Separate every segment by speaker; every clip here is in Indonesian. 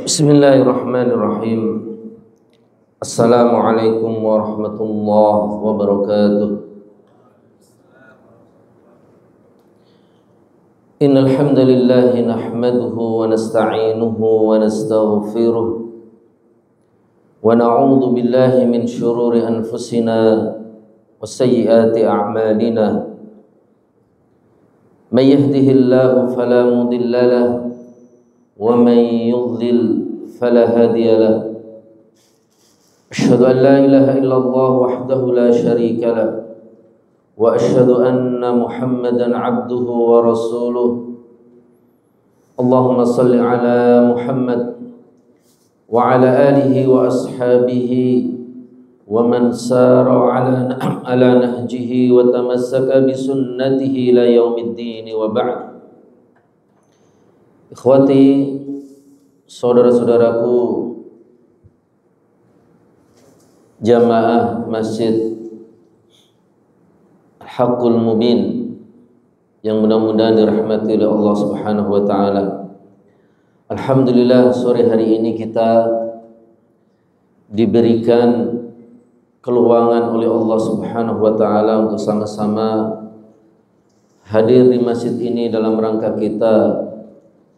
Speaker 1: Bismillahirrahmanirrahim. Assalamualaikum warahmatullahi wabarakatuh. Innal hamdalillah nahmaduhu wa nasta'inuhu wa nastaghfiruh wa na'udzu billahi min shururi anfusina wa sayyiati a'malina. May yahdihillahu fala mudilla lahu wa may yudlil fala hadiya lahu. Asyhadu an la ilaha illallah wahdahu la syarika lahu wa asyhadu anna Muhammadan abduhu wa rasuluh. Allahumma salli ala Muhammad wa ala alihi wa ashabihi wa man sara ala nahjihi wa tamassaka bi sunnatihi ila yaumiddin wa ba'd. Ikhwati, saudara-saudaraku jamaah Masjid Al-Haqqul Mubin yang mudah-mudahan dirahmati oleh Allah Subhanahu wa taala. Alhamdulillah, sore hari ini kita diberikan keluangan oleh Allah Subhanahu wa taala untuk sama-sama hadir di masjid ini dalam rangka kita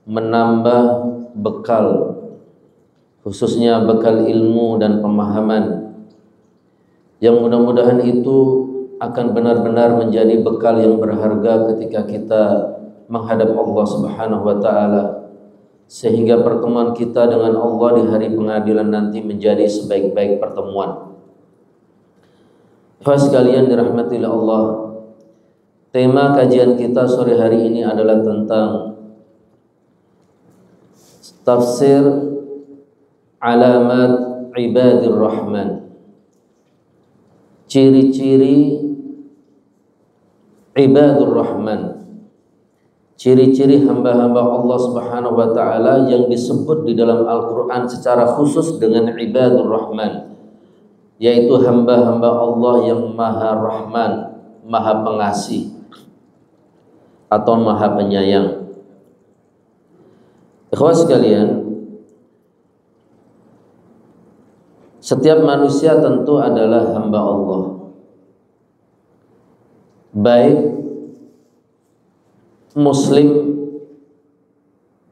Speaker 1: menambah bekal, khususnya bekal ilmu dan pemahaman yang mudah-mudahan itu akan benar-benar menjadi bekal yang berharga ketika kita menghadap Allah Subhanahu wa taala, sehingga pertemuan kita dengan Allah di hari pengadilan nanti menjadi sebaik-baik pertemuan. Ikhwas sekalian dirahmati oleh Allah, tema kajian kita sore hari ini adalah tentang tafsir alamat ibadir rahman, ciri-ciri ibadur rahman, ciri-ciri hamba-hamba Allah Subhanahu wa taala yang disebut di dalam Al-Qur'an secara khusus dengan ibadur rahman, yaitu hamba-hamba Allah yang maha rahman, maha pengasih atau maha penyayang. Ikhwas sekalian, setiap manusia tentu adalah hamba Allah, baik muslim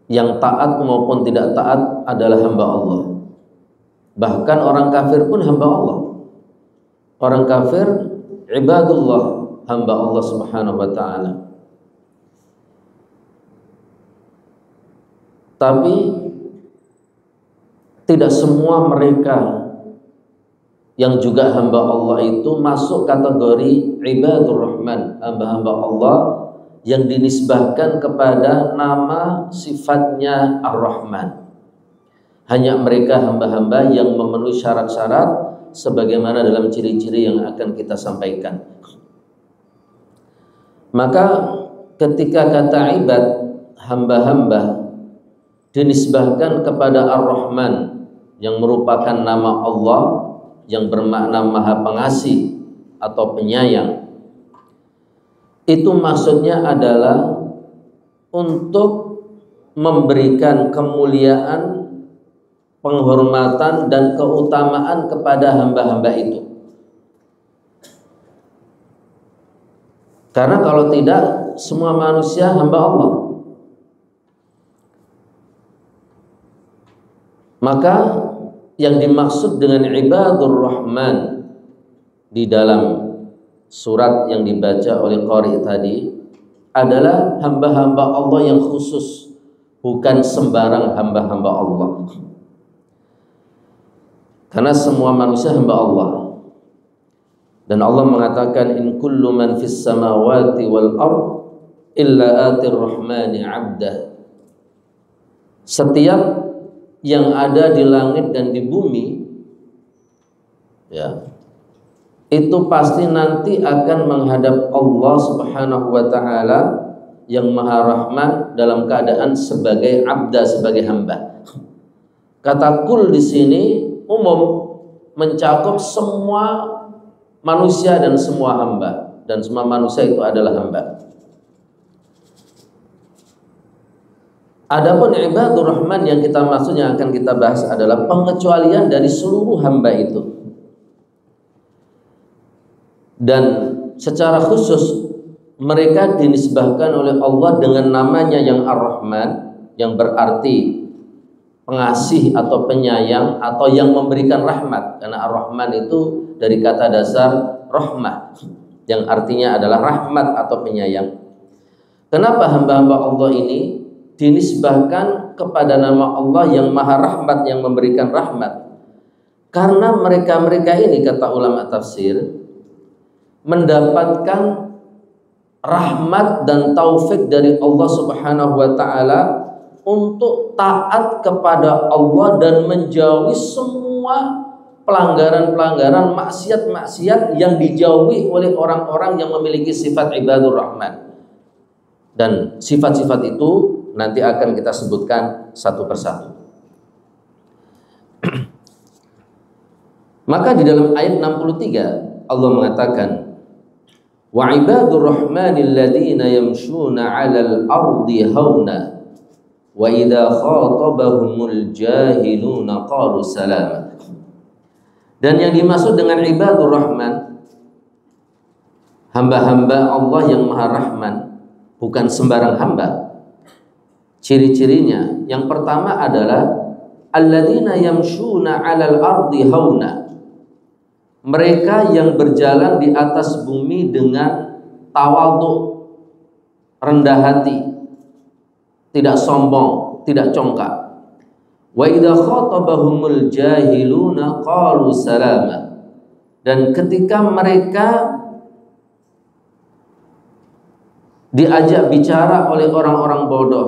Speaker 1: yang taat maupun tidak taat adalah hamba Allah. Bahkan orang kafir pun hamba Allah. Orang kafir ibadullah, hamba Allah Subhanahu wa taala. Tapi tidak semua mereka yang juga hamba Allah itu masuk kategori ibadur rahman, hamba-hamba Allah yang dinisbahkan kepada nama sifatnya Ar-Rahman. Hanya mereka hamba-hamba yang memenuhi syarat-syarat sebagaimana dalam ciri-ciri yang akan kita sampaikan. Maka ketika kata ibad, hamba-hamba, dinisbahkan kepada Ar-Rahman yang merupakan nama Allah yang bermakna maha pengasih atau penyayang, itu maksudnya adalah untuk memberikan kemuliaan, penghormatan dan keutamaan kepada hamba-hamba itu. Karena kalau tidak, semua manusia hamba Allah. Maka yang dimaksud dengan ibadur rahman di dalam surat yang dibaca oleh qari tadi adalah hamba-hamba Allah yang khusus, bukan sembarang hamba-hamba Allah. Karena semua manusia hamba Allah. Dan Allah mengatakan in kullu man fis samawati wal ard illa atir rahmani 'abda. Setiap yang ada di langit dan di bumi, ya, itu pasti nanti akan menghadap Allah Subhanahu wa taala yang maha rahman dalam keadaan sebagai abda, sebagai hamba. Kata kul di sini umum, mencakup semua manusia dan semua hamba, dan semua manusia itu adalah hamba. Adapun ibadur rahman yang kita maksud, yang akan kita bahas adalah pengecualian dari seluruh hamba itu. Dan secara khusus mereka dinisbahkan oleh Allah dengan namanya yang Ar-Rahman, yang berarti pengasih atau penyayang atau yang memberikan rahmat. Karena Ar-Rahman itu dari kata dasar rahmah, yang artinya adalah rahmat atau penyayang. Kenapa hamba-hamba Allah ini dinisbahkan kepada nama Allah yang maha rahmat, yang memberikan rahmat? Karena mereka-mereka ini, kata ulama tafsir, mendapatkan rahmat dan taufik dari Allah Subhanahu wa ta'ala untuk taat kepada Allah dan menjauhi semua pelanggaran-pelanggaran, maksiat-maksiat yang dijauhi oleh orang-orang yang memiliki sifat ibadur rahman. Dan sifat-sifat itu nanti akan kita sebutkan satu persatu. Maka di dalam ayat 63 Allah mengatakan, wa ibadur rahmanil ladzina yamshuna 'alal ardi hauna wa idza khatabahumul jahiluna qalu salama. Dan yang dimaksud dengan ibadur rahman, hamba-hamba Allah yang maha rahman, bukan sembarang hamba. Ciri-cirinya yang pertama adalah alladzina yamshuna 'alal ardi hauna, mereka yang berjalan di atas bumi dengan tawadhu, rendah hati, tidak sombong, tidak congkak. Wa idza khatabahumul jahiluna qalu salama, dan ketika mereka diajak bicara oleh orang-orang bodoh,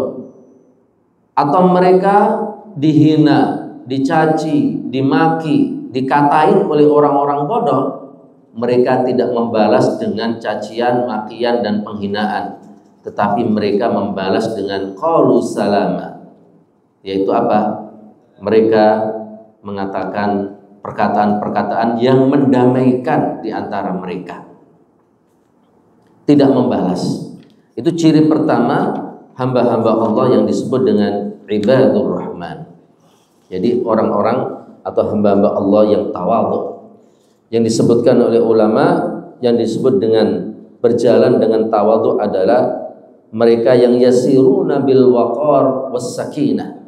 Speaker 1: atau mereka dihina, dicaci, dimaki, dikatain oleh orang-orang bodoh, mereka tidak membalas dengan cacian, makian, dan penghinaan, tetapi mereka membalas dengan qalu salama, yaitu apa? Mereka mengatakan perkataan-perkataan yang mendamaikan di antara mereka, tidak membalas. Itu ciri pertama hamba-hamba Allah yang disebut dengan ibadur rahman. Jadi orang-orang atau hamba-hamba Allah yang tawadhu, yang disebutkan oleh ulama, yang disebut dengan berjalan dengan tawadhu adalah mereka yang yasiruna bil waqar was sakinah.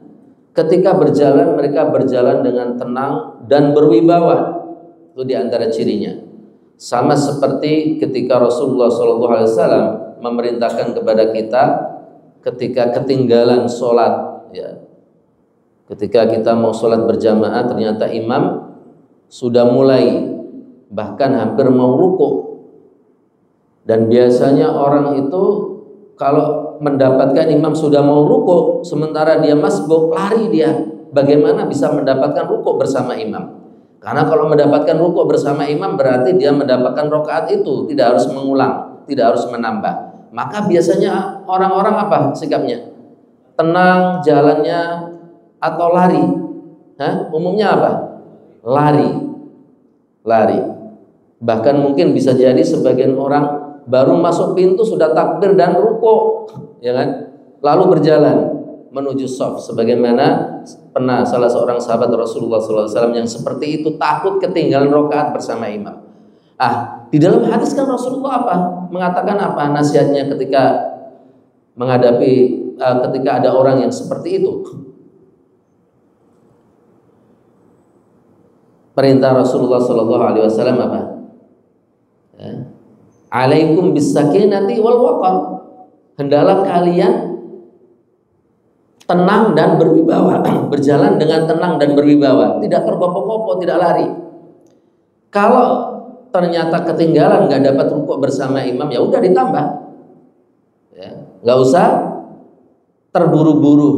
Speaker 1: Ketika berjalan, mereka berjalan dengan tenang dan berwibawa. Itu diantara cirinya. Sama seperti ketika Rasulullah SAW memerintahkan kepada kita ketika ketinggalan sholat, ya, ketika kita mau sholat berjamaah ternyata imam sudah mulai, bahkan hampir mau rukuk, dan biasanya orang itu kalau mendapatkan imam sudah mau rukuk sementara dia masbuk, lari dia. Bagaimana bisa mendapatkan rukuk bersama imam? Karena kalau mendapatkan rukuk bersama imam berarti dia mendapatkan rakaat itu, tidak harus mengulang, tidak harus menambah. Maka biasanya orang-orang apa sikapnya? Tenang jalannya atau lari? Umumnya apa? Lari. Bahkan mungkin bisa jadi sebagian orang baru masuk pintu sudah takbir dan rukuk, ya kan? Lalu berjalan menuju shaf, sebagaimana pernah salah seorang sahabat Rasulullah SAW yang seperti itu, takut ketinggalan rakaat bersama imam. Di dalam hadis kan Rasulullah mengatakan apa nasihatnya ketika menghadapi ketika ada orang yang seperti itu? Perintah Rasulullah SAW apa? Alaikum bisakinati wal waqar. Hendaklah kalian tenang dan berwibawa, berjalan dengan tenang dan berwibawa, tidak tergopoh-gopoh, tidak lari. Kalau ternyata ketinggalan, nggak dapat rukuk bersama imam, ya udah ditambah, ya, nggak usah terburu-buru.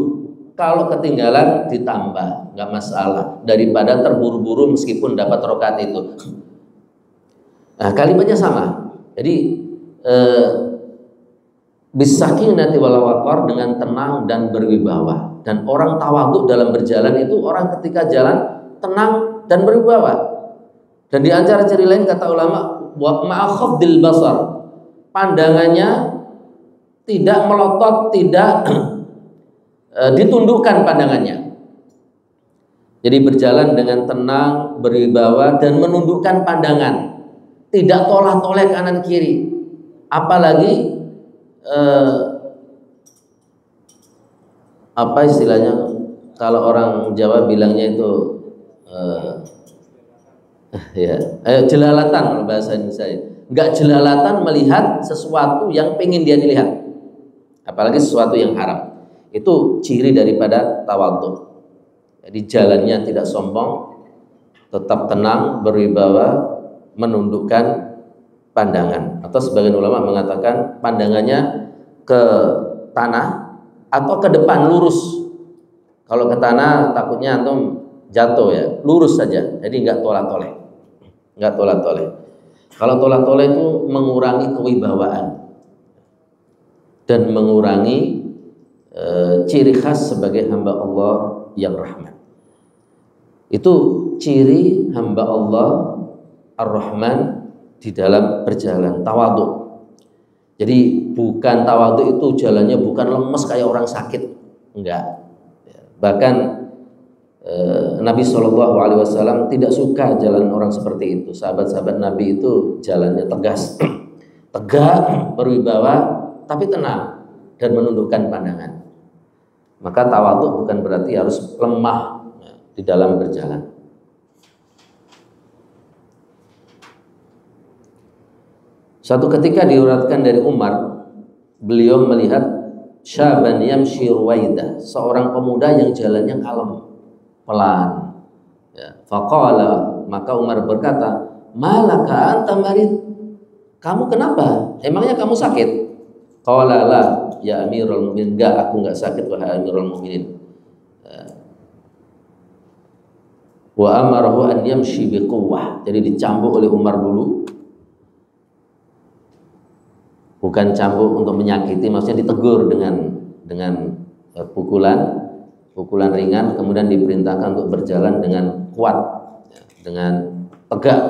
Speaker 1: Kalau ketinggalan ditambah, nggak masalah, daripada terburu-buru meskipun dapat rakaat itu. Nah, kalimatnya sama. Jadi bisakinati wal waqar, dengan tenang dan berwibawa. Dan orang tawadhu dalam berjalan itu orang ketika jalan tenang dan berwibawa. Dan di antara ciri lain kata ulama, wa ma'akhafdil basar, pandangannya tidak melotot, tidak ditundukkan pandangannya. Jadi berjalan dengan tenang, berwibawa dan menundukkan pandangan, tidak tolak-toleh kanan kiri. Apalagi apa istilahnya kalau orang Jawa bilangnya itu jelalatan kalau bahasa Indonesia. Enggak jelalatan melihat sesuatu yang pengen dia dilihat, apalagi sesuatu yang haram. Itu ciri daripada tawadhu. Jadi jalannya tidak sombong, tetap tenang, berwibawa, menundukkan pandangan. Atau sebagian ulama mengatakan pandangannya ke tanah atau ke depan lurus. Kalau ke tanah takutnya antum jatuh ya, lurus saja. Jadi enggak tolak-toleh. Enggak tolak-toleh. Kalau tolak-toleh itu mengurangi kewibawaan dan mengurangi ciri khas sebagai hamba Allah yang rahman. Itu ciri hamba Allah Ar-Rahman di dalam berjalan, tawadhu. Jadi bukan tawadhu itu jalannya bukan lemes kayak orang sakit, enggak. Bahkan Nabi SAW tidak suka jalan orang seperti itu. Sahabat-sahabat Nabi itu jalannya tegas, tegak, berwibawa, tapi tenang dan menundukkan pandangan. Maka tawadhu bukan berarti harus lemah di dalam berjalan. Suatu ketika diuratkan dari Umar, beliau melihat syaban yamshi ruwaidah, seorang pemuda yang jalannya kalem, pelan. Ya, faqala, maka Umar berkata, "Malaka anta marid?" Kamu kenapa? Emangnya kamu sakit? Qala la ya Amirul Mukminin, enggak, aku enggak sakit wahai Amirul Mukminin. Wa amarahu an yamshi biquwwah. Jadi dicambuk oleh Umar dulu. Bukan cambuk untuk menyakiti, maksudnya ditegur dengan pukulan ringan, kemudian diperintahkan untuk berjalan dengan kuat, dengan tegak,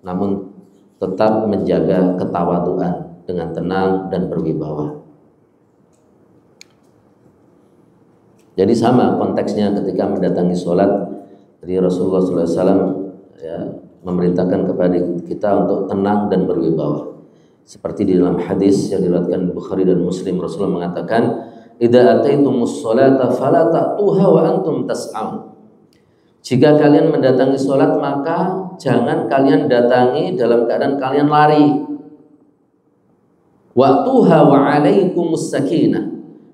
Speaker 1: namun tetap menjaga ketawaduan dengan tenang dan berwibawa. Jadi sama konteksnya ketika mendatangi sholat. Jadi Rasulullah SAW ya, memerintahkan kepada kita untuk tenang dan berwibawa. Seperti di dalam hadis yang diriwayatkan Bukhari dan Muslim, Rasulullah mengatakan, "Idza ataitumus sholata fala ta'tuha wa antum tas'aun." Jika kalian mendatangi sholat, maka jangan kalian datangi dalam keadaan kalian lari. Wa'tuha wa 'alaikumus sakinah.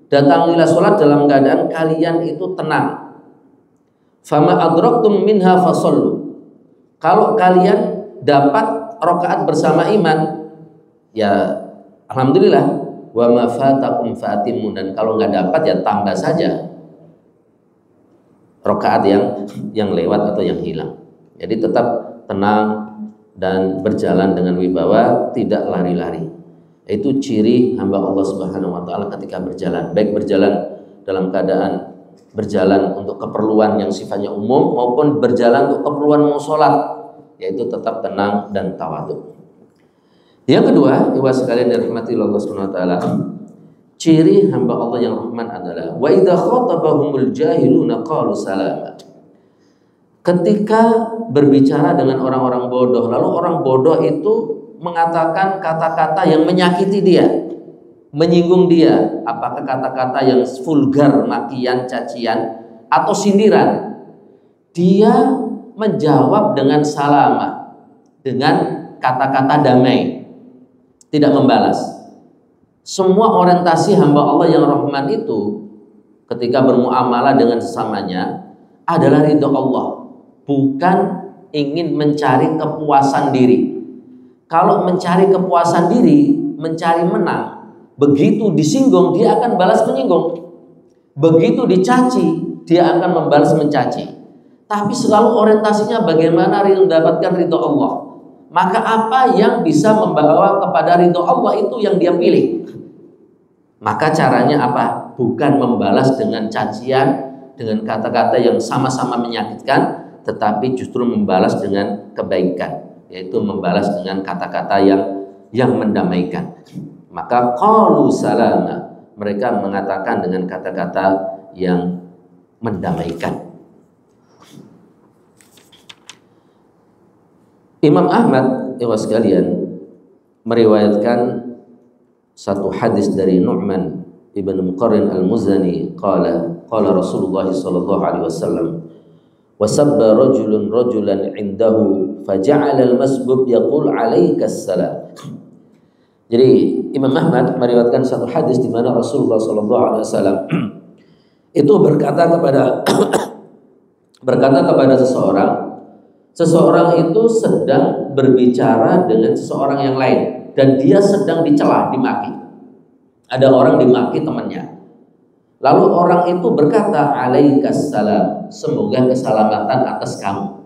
Speaker 1: Datangilah sholat dalam keadaan kalian itu tenang. Fama adraktum minha fasallu. Kalau kalian dapat rakaat bersama imam, ya alhamdulillah. Wa ma fatakum fa'atimu, dan kalau nggak dapat ya tambah saja rakaat yang lewat atau yang hilang. Jadi tetap tenang dan berjalan dengan wibawa, tidak lari-lari. Itu ciri hamba Allah Subhanahu wa taala ketika berjalan, baik berjalan dalam keadaan berjalan untuk keperluan yang sifatnya umum maupun berjalan untuk keperluan mau sholat, yaitu tetap tenang dan tawadhu. Yang kedua, ikhwah sekalian dirahmati Allah Subhanahu wa taala, ciri hamba Allah yang rahman adalah wa idza khatabahumul jahiluna qalu salama. Ketika berbicara dengan orang-orang bodoh, lalu orang bodoh itu mengatakan kata-kata yang menyakiti dia, menyinggung dia, apakah kata-kata yang vulgar, makian, cacian, atau sindiran, dia menjawab dengan salama, dengan kata-kata damai, tidak membalas. Semua orientasi hamba Allah yang rahman itu ketika bermuamalah dengan sesamanya adalah ridho Allah, bukan ingin mencari kepuasan diri. Kalau mencari kepuasan diri, mencari menang, begitu disinggung dia akan balas menyinggung, begitu dicaci dia akan membalas mencaci. Tapi selalu orientasinya bagaimana mendapatkan ridho Allah. Maka apa yang bisa membawa kepada ridho Allah itu yang dia pilih. Maka caranya apa? Bukan membalas dengan cacian, dengan kata-kata yang sama-sama menyakitkan, tetapi justru membalas dengan kebaikan, yaitu membalas dengan kata-kata yang mendamaikan. Maka qalu salama, mereka mengatakan dengan kata-kata yang mendamaikan. Imam Ahmad sekalian meriwayatkan satu hadis dari Nu'man ibn Muqarrin al-Muzani qala Rasulullah sallallahu alaihi wasallam wa sabba rajulun rajulan indahu faja'ala al-masbub yaqul alaika assalam. Jadi Imam Ahmad meriwayatkan satu hadis di mana Rasulullah sallallahu alaihi wasallam itu berkata kepada seseorang itu sedang berbicara dengan seseorang yang lain dan dia sedang dicela, dimaki. Ada orang dimaki temannya. Lalu orang itu berkata, "Alaikas salam, semoga keselamatan atas kamu."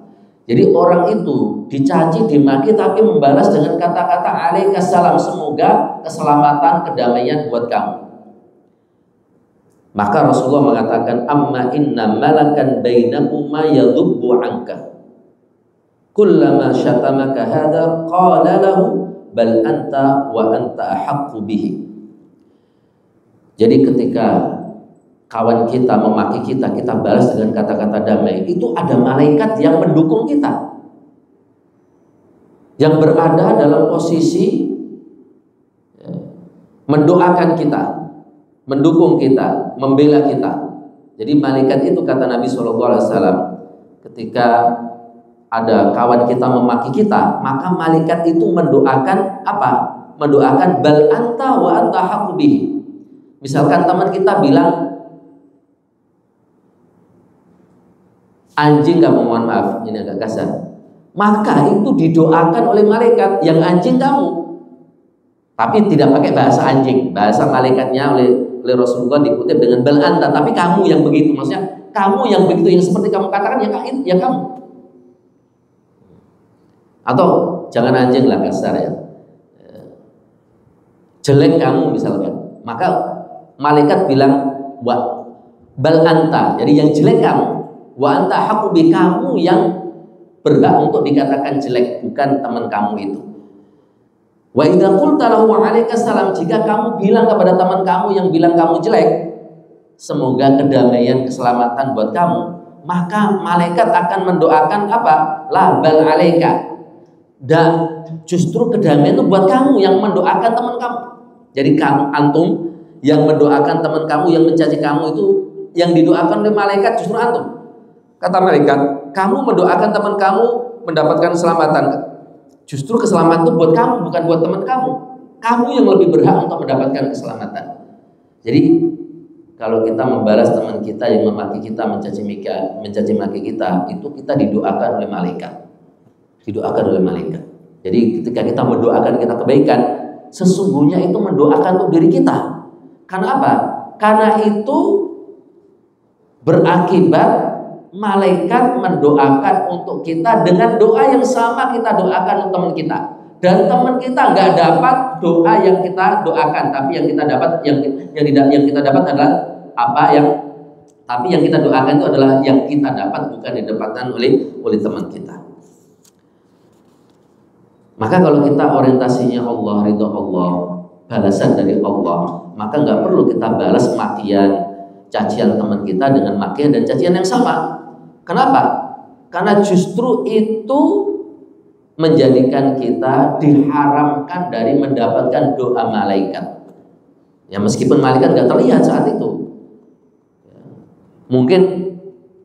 Speaker 1: Jadi orang itu dicaci, dimaki tapi membalas dengan kata-kata "Alaikas salam, semoga keselamatan, kedamaian buat kamu." Maka Rasulullah mengatakan, "Amma inna malakan bainakuma yadhubbu anka. Kullama syatamaka hadha qala lahu bal anta wa anta ahaqqu bihi." Jadi ketika kawan kita memaki kita, kita balas dengan kata-kata damai, itu ada malaikat yang mendukung kita, yang berada dalam posisi mendoakan kita, mendukung kita, membela kita. Jadi malaikat itu, kata Nabi SAW, ketika ada kawan kita memaki kita, maka malaikat itu mendoakan apa? Mendoakan bal anta wa anta haqqu bihi. Misalkan teman kita bilang, "Anjing kamu," mohon maaf, ini agak kasar, maka itu didoakan oleh malaikat, yang anjing kamu. Tapi tidak pakai bahasa anjing, bahasa malaikatnya oleh Rasulullah dikutip dengan bal anta, tapi kamu yang begitu, maksudnya kamu yang begitu, yang seperti kamu katakan, ya kamu. Atau jangan anjing lah, kasar ya, jelek kamu misalkan, maka malaikat bilang wa bal anta, jadi yang jelek kamu, wa anta haqqu bi, kamu yang berhak untuk dikatakan jelek, bukan teman kamu itu. Wa idza qulta lahu alaikas salam, jika kamu bilang kepada teman kamu yang bilang kamu jelek, semoga kedamaian, keselamatan buat kamu, maka malaikat akan mendoakan apa? La bal alaika, dan justru kedamaian itu buat kamu yang mendoakan teman kamu. Jadi kamu, antum yang mendoakan teman kamu yang mencaci kamu, itu yang didoakan oleh malaikat justru antum. Kata malaikat, kamu mendoakan teman kamu mendapatkan keselamatan, justru keselamatan itu buat kamu, bukan buat teman kamu. Kamu yang lebih berhak untuk mendapatkan keselamatan. Jadi kalau kita membalas teman kita yang memaki kita, mencaci maki kita, itu kita didoakan oleh malaikat. Didoakan oleh malaikat. Jadi ketika kita mendoakan kita kebaikan, sesungguhnya itu mendoakan untuk diri kita. Karena apa? Karena itu berakibat malaikat mendoakan untuk kita dengan doa yang sama kita doakan untuk teman kita, dan teman kita nggak dapat doa yang kita doakan, tapi yang kita dapat yang kita dapat adalah yang kita doakan itu adalah yang kita dapat, bukan didapatkan oleh teman kita. Maka kalau kita orientasinya Allah, ridho Allah, balasan dari Allah, maka nggak perlu kita balas makian, cacian teman kita dengan makian dan cacian yang sama. Kenapa? Karena justru itu menjadikan kita diharamkan dari mendapatkan doa malaikat. Ya meskipun malaikat nggak terlihat saat itu, mungkin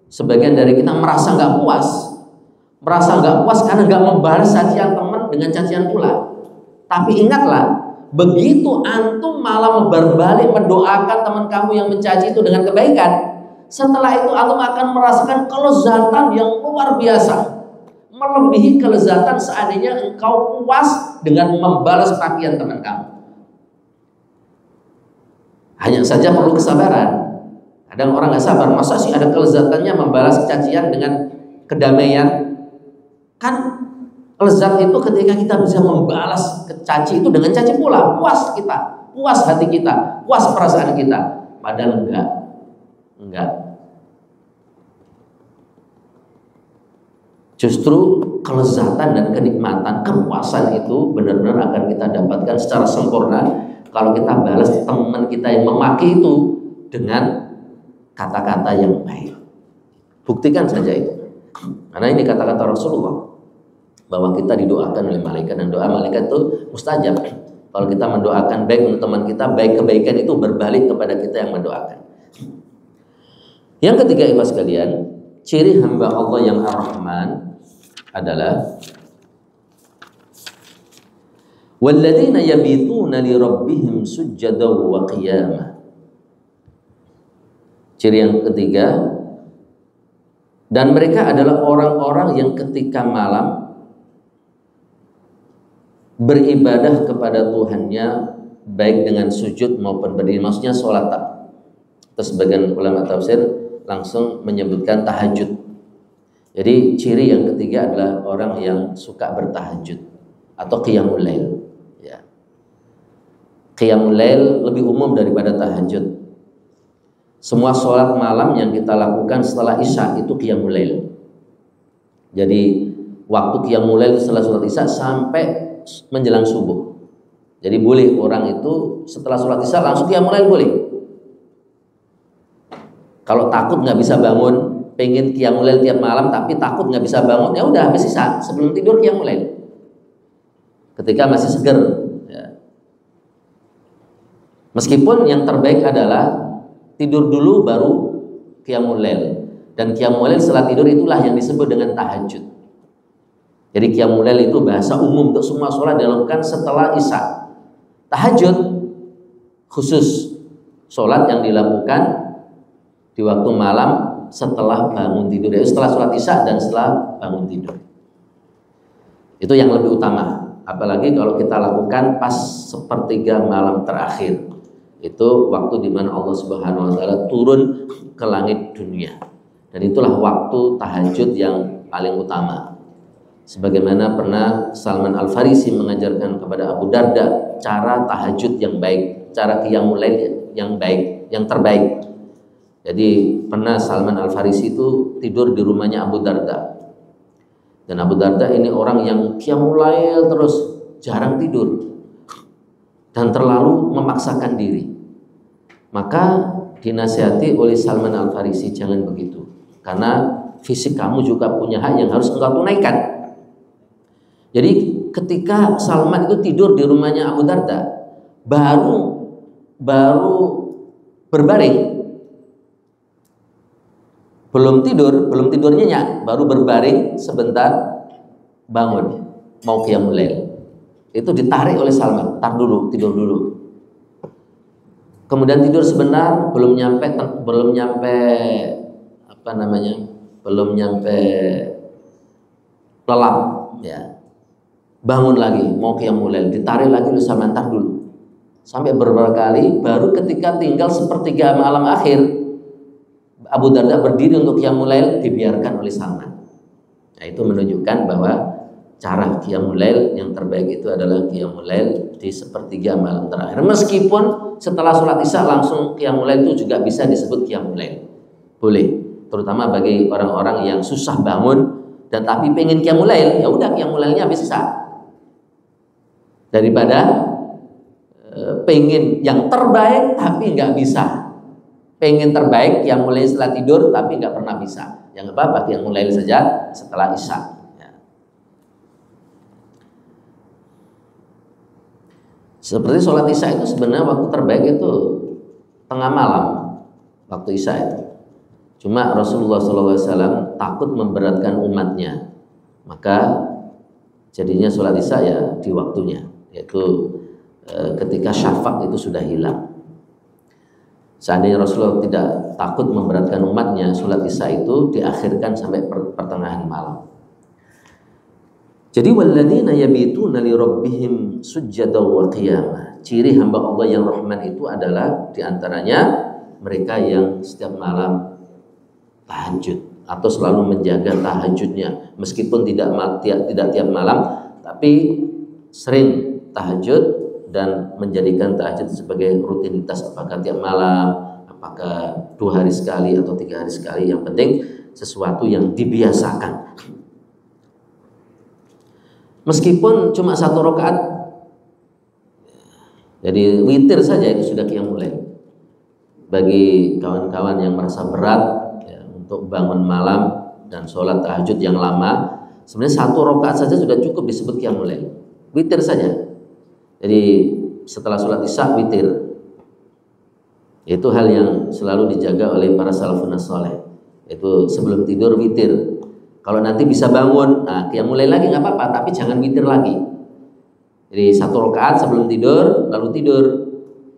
Speaker 1: sebagian dari kita merasa nggak puas karena nggak membalas cacian teman dengan cacian pula. Tapi ingatlah, begitu antum malah berbalik mendoakan teman kamu yang mencaci itu dengan kebaikan, setelah itu antum akan merasakan kelezatan yang luar biasa, melebihi kelezatan seandainya engkau puas dengan membalas makian teman kamu. Hanya saja perlu kesabaran. Kadang orang nggak sabar, masa sih ada kelezatannya membalas cacian dengan kedamaian? Kan lezat itu ketika kita bisa membalas caci itu dengan caci pula, puas kita, puas hati kita, puas perasaan kita. Padahal enggak. Justru kelezatan dan kenikmatan, kepuasan itu benar-benar akan kita dapatkan secara sempurna kalau kita balas teman kita yang memaki itu dengan kata-kata yang baik. Buktikan saja itu. Karena ini kata-kata Rasulullah bahwa kita didoakan oleh malaikat, dan doa malaikat itu mustajab. Kalau kita mendoakan baik untuk teman kita, baik kebaikan itu berbalik kepada kita yang mendoakan. Yang ketiga, ikhwas sekalian, ciri hamba Allah yang Ar-Rahman adalah walladzina yabituna li rabbihim sujjadan wa qiyamah. Ciri yang ketiga, dan mereka adalah orang-orang yang ketika malam beribadah kepada Tuhannya baik dengan sujud maupun berdiri. Maksudnya sholat. Terus sebagian ulama tafsir langsung menyebutkan tahajud. Jadi ciri yang ketiga adalah orang yang suka bertahajud atau qiyamul lail. Ya. Qiyamul lail lebih umum daripada tahajud. Semua sholat malam yang kita lakukan setelah isya itu qiyamul lail. Jadi waktu qiyamul lail setelah sholat isya sampai menjelang subuh. Jadi boleh orang itu setelah sholat isya langsung qiyamul lail boleh. Kalau takut nggak bisa bangun, pengen qiyamul lail tiap malam tapi takut nggak bisa bangun, ya udah habis isya sebelum tidur qiyamul lail. Ketika masih seger. Ya. Meskipun yang terbaik adalah tidur dulu baru qiyamul lail. Dan qiyamul lail setelah tidur itulah yang disebut dengan tahajud. Jadi qiyamul lail itu bahasa umum untuk semua sholat dilakukan setelah isya. Tahajud khusus sholat yang dilakukan di waktu malam setelah bangun tidur, yaitu setelah sholat isya dan setelah bangun tidur. Itu yang lebih utama. Apalagi kalau kita lakukan pas sepertiga malam terakhir. Itu waktu di mana Allah Subhanahu wa taala turun ke langit dunia. Dan itulah waktu tahajud yang paling utama. Sebagaimana pernah Salman Al-Farisi mengajarkan kepada Abu Darda cara tahajud yang baik, cara qiyamul lail yang baik, yang terbaik. Jadi pernah Salman Al-Farisi itu tidur di rumahnya Abu Darda. Dan Abu Darda ini orang yang qiyamul lail terus, jarang tidur dan terlalu memaksakan diri. Maka dinasihati oleh Salman Al-Farisi, jangan begitu, karena fisik kamu juga punya hak yang harus engkau tunaikan. Jadi ketika Salman itu tidur di rumahnya Abu Darda, baru berbaring, belum tidur nyenyak, baru berbaring sebentar, bangun mau qiyamul lail. Itu ditarik oleh Salman, tar dulu, tidur dulu. Kemudian tidur sebentar, belum nyampe lelap, ya. Bangun lagi, mau qiyamul lail, ditarik lagi oleh Salman, tar dulu. Sampai beberapa kali, baru ketika tinggal sepertiga malam akhir, Abu Darda berdiri untuk qiyamul lail, dibiarkan oleh Salman. Nah, itu menunjukkan bahwa cara qiyamul lail yang terbaik itu adalah qiyamul lail di sepertiga malam terakhir. Meskipun setelah sholat isya langsung qiyamul lail itu juga bisa disebut qiyamul lail. Boleh, terutama bagi orang-orang yang susah bangun dan tapi pengen qiyamul lail, ya udah qiyamul lailnya habis isya. Daripada pengen yang terbaik tapi nggak bisa. Pengen terbaik qiyamul lail setelah tidur tapi nggak pernah bisa. Yang apa-apa qiyamul lail saja setelah isya. Seperti sholat isya itu sebenarnya waktu terbaik itu tengah malam, waktu isya itu. Cuma Rasulullah SAW takut memberatkan umatnya, maka jadinya sholat isya ya di waktunya, yaitu ketika syafaq itu sudah hilang. Seandainya Rasulullah tidak takut memberatkan umatnya, sholat isya itu diakhirkan sampai pertengahan malam. Jadi walladzina yabituna li rabbihim sujjadan wa qiyamah. Ciri hamba Allah yang Rahman itu adalah diantaranya mereka yang setiap malam tahajud atau selalu menjaga tahajudnya, meskipun tidak tiap malam, tapi sering tahajud dan menjadikan tahajud sebagai rutinitas, apakah tiap malam, apakah 2 hari sekali atau 3 hari sekali, yang penting sesuatu yang dibiasakan. Meskipun cuma 1 rakaat, jadi witir saja itu sudah qiyamul lail. bagi kawan-kawan yang merasa berat ya, untuk bangun malam dan sholat tahajud yang lama, sebenarnya 1 rakaat saja sudah cukup disebut qiyamul lail. Witir saja. Jadi setelah sholat isya witir. Itu hal yang selalu dijaga oleh para salafun saleh. Itu sebelum tidur witir. Kalau nanti bisa bangun, nah qiyamul lail lagi nggak apa-apa, tapi jangan witir lagi. Jadi 1 rakaat sebelum tidur, lalu tidur.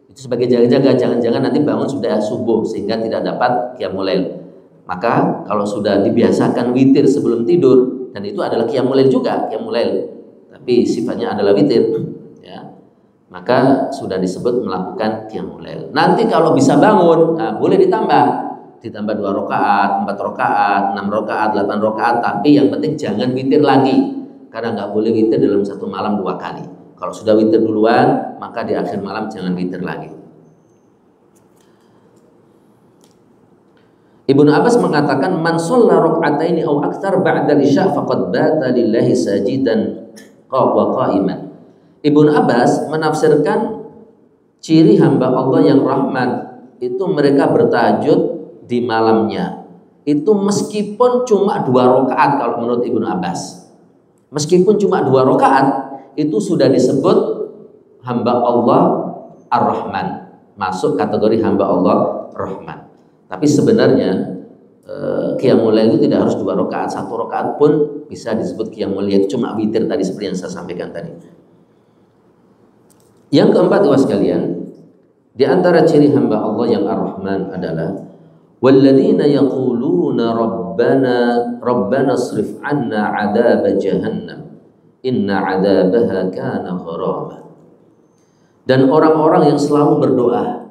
Speaker 1: Itu sebagai jaga-jaga, jangan-jangan nanti bangun sudah subuh sehingga tidak dapat qiyamul lail. Maka kalau sudah dibiasakan witir sebelum tidur, dan itu adalah qiyamul lail juga, qiyamul lail, tapi sifatnya adalah witir, ya, maka sudah disebut melakukan qiyamul lail. Nanti kalau bisa bangun, nah, boleh ditambah 2 rakaat, 4 rakaat, 6 rakaat, 8 rakaat, tapi yang penting jangan witir lagi, karena nggak boleh witir dalam satu malam 2 kali. Kalau sudah witir duluan, maka di akhir malam jangan witir lagi. Ibnu Abbas mengatakan, man shalla rak'ataini aw aktsar ba'da isya faqad bata lillahi sajidan wa qa'iman. Ibnu Abbas menafsirkan ciri hamba Allah yang rahman itu mereka bertahajud di malamnya. Itu meskipun cuma 2 rakaat kalau menurut Ibnu Abbas. Meskipun cuma 2 rakaat itu sudah disebut hamba Allah Ar-Rahman, masuk kategori hamba Allah Rahman. Tapi sebenarnya qiyamul lail itu tidak harus 2 rakaat, 1 rakaat pun bisa disebut qiyamul lail, cuma witir tadi seperti yang saya sampaikan tadi. Yang keempat, ikhwas sekalian, di antara ciri hamba Allah yang Ar-Rahman adalah walladzina yaquluna rabbana srif 'anna 'adzab jahannam inna 'adzabaha kana gharama. Dan orang-orang yang selalu berdoa,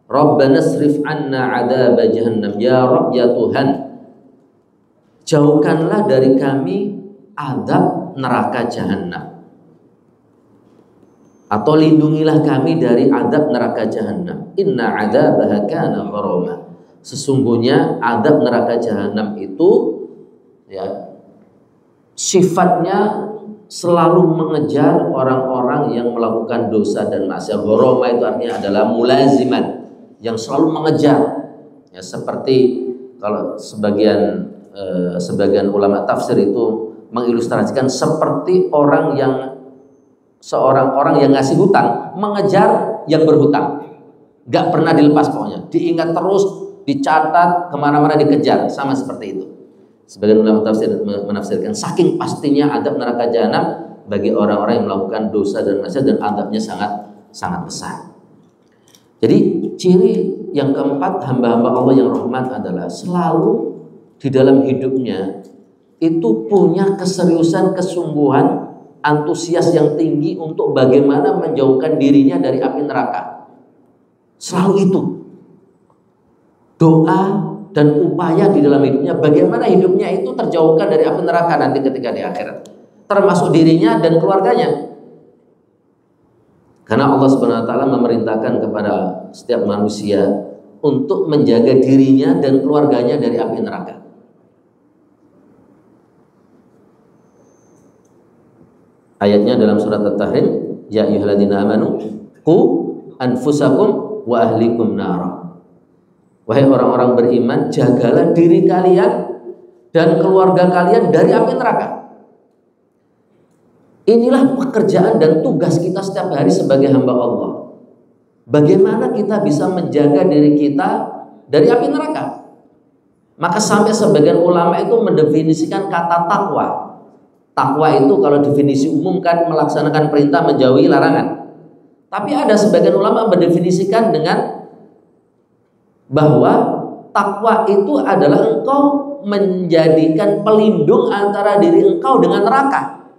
Speaker 1: Rabbana srif 'anna 'adzab jahannam, ya Rabb, ya Tuhan, jauhkanlah dari kami azab neraka jahanam, atau lindungilah kami dari azab neraka jahanam. Inna 'adzabaha kana gharama. Sesungguhnya azab neraka jahanam itu ya sifatnya selalu mengejar orang-orang yang melakukan dosa dan maksiat. Gharama itu artinya adalah mulaziman, yang selalu mengejar. Ya, seperti kalau sebagian ulama tafsir itu mengilustrasikan seperti seorang orang yang ngasih hutang mengejar yang berhutang, gak pernah dilepas, pokoknya diingat terus, dicatat, kemana-mana dikejar, sama seperti itu. Sebagian ulama tafsir menafsirkan saking pastinya azab neraka jahanam bagi orang-orang yang melakukan dosa dan maksiat, dan azabnya sangat besar. Jadi ciri yang keempat hamba-hamba Allah yang rahmat adalah selalu di dalam hidupnya itu punya keseriusan, kesungguhan, antusias yang tinggi untuk bagaimana menjauhkan dirinya dari api neraka. Selalu itu doa dan upaya di dalam hidupnya, bagaimana hidupnya itu terjauhkan dari api neraka nanti ketika di akhirat, termasuk dirinya dan keluarganya. Karena Allah Subhanahu wa taala memerintahkan kepada setiap manusia untuk menjaga dirinya dan keluarganya dari api neraka. Ayatnya dalam surat At-Tahrim, ya ayyuhalladzina amanu qu anfusakum wa ahlikum nara. Wahai orang-orang beriman, jagalah diri kalian dan keluarga kalian dari api neraka. Inilah pekerjaan dan tugas kita setiap hari sebagai hamba Allah. Bagaimana kita bisa menjaga diri kita dari api neraka? Maka sampai sebagian ulama itu mendefinisikan kata takwa. Takwa itu kalau definisi umum kan melaksanakan perintah, menjauhi larangan. Tapi ada sebagian ulama mendefinisikan dengan bahwa takwa itu adalah engkau menjadikan pelindung antara diri engkau dengan neraka.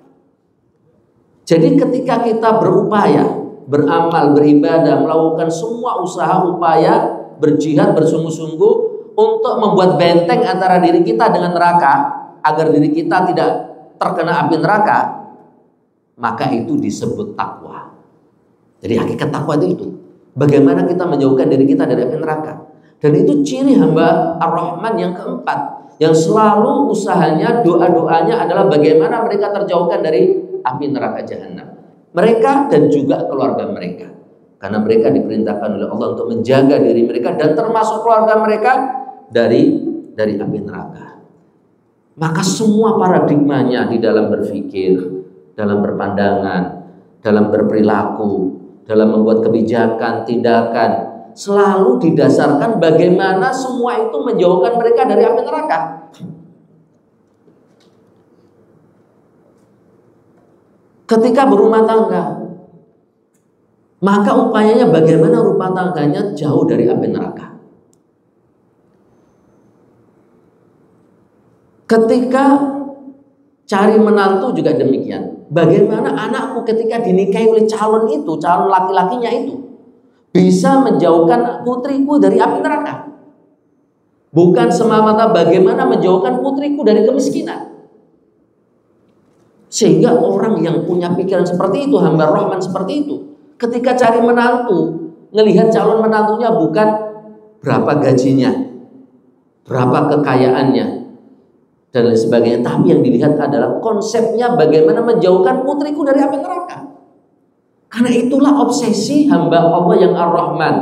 Speaker 1: Jadi ketika kita berupaya, beramal, beribadah, melakukan semua usaha upaya, berjihad, bersungguh-sungguh untuk membuat benteng antara diri kita dengan neraka, agar diri kita tidak terkena api neraka, maka itu disebut takwa. Jadi hakikat takwa itu bagaimana kita menjauhkan diri kita dari api neraka. Dan itu ciri hamba Ar-Rahman yang keempat, yang selalu usahanya, doa-doanya adalah bagaimana mereka terjauhkan dari api neraka jahanam, mereka dan juga keluarga mereka. karena mereka diperintahkan oleh Allah untuk menjaga diri mereka dan termasuk keluarga mereka dari api neraka. Maka semua paradigmanya di dalam berpikir, dalam berpandangan, dalam berperilaku, dalam membuat kebijakan, tindakan, selalu didasarkan bagaimana semua itu menjauhkan mereka dari api neraka. Ketika berumah tangga, maka upayanya bagaimana rumah tangganya jauh dari api neraka. Ketika cari menantu juga demikian. Bagaimana anakku ketika dinikahi oleh calon itu, calon laki-lakinya itu, bisa menjauhkan putriku dari api neraka. Bukan semata-mata bagaimana menjauhkan putriku dari kemiskinan. Sehingga orang yang punya pikiran seperti itu, hamba Rahman seperti itu, ketika cari menantu, ngelihat calon menantunya bukan berapa gajinya, berapa kekayaannya, dan lain sebagainya, tapi yang dilihat adalah konsepnya bagaimana menjauhkan putriku dari api neraka. Karena itulah obsesi hamba Allah yang Ar-Rahman,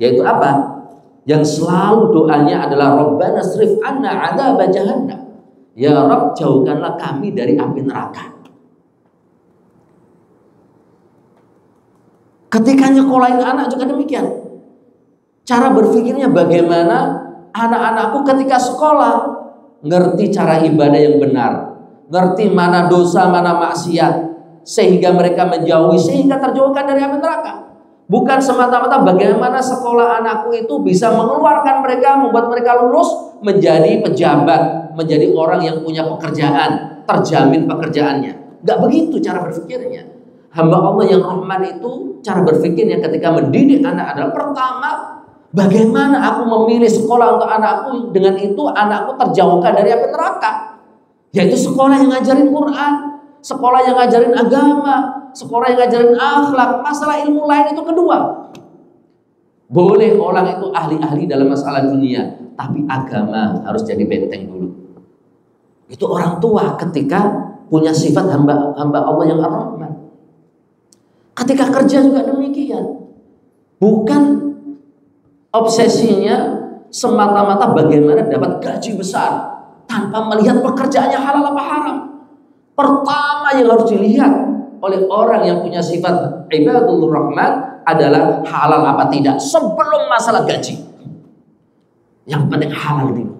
Speaker 1: yaitu apa? Yang selalu doanya adalah Rabbana srif anna adzab jahannam. Ya Rabb, jauhkanlah kami dari api neraka. Ketika nyekolahin anak juga demikian. Cara berpikirnya bagaimana anak-anakku ketika sekolah ngerti cara ibadah yang benar, ngerti mana dosa, mana maksiat, sehingga mereka menjauhi, sehingga terjauhkan dari api neraka. Bukan semata-mata bagaimana sekolah anakku itu bisa mengeluarkan mereka, membuat mereka lulus menjadi pejabat, menjadi orang yang punya pekerjaan, terjamin pekerjaannya. Gak begitu cara berpikirnya. Hamba Allah yang Rahman itu cara berpikirnya ketika mendidik anak adalah pertama, bagaimana aku memilih sekolah untuk anakku, dengan itu anakku terjauhkan dari api neraka. Yaitu sekolah yang ngajarin Quran, sekolah yang ngajarin agama, sekolah yang ngajarin akhlak. Masalah ilmu lain itu kedua. Boleh orang itu ahli-ahli dalam masalah dunia, tapi agama harus jadi benteng dulu. Itu orang tua ketika punya sifat hamba Allah yang Ar-Rahman. Ketika kerja juga demikian. Bukan obsesinya semata-mata bagaimana dapat gaji besar tanpa melihat pekerjaannya halal apa haram. Pertama yang harus dilihat oleh orang yang punya sifat ibadur Rahman adalah halal apa tidak sebelum masalah gaji. Yang penting halal dulu.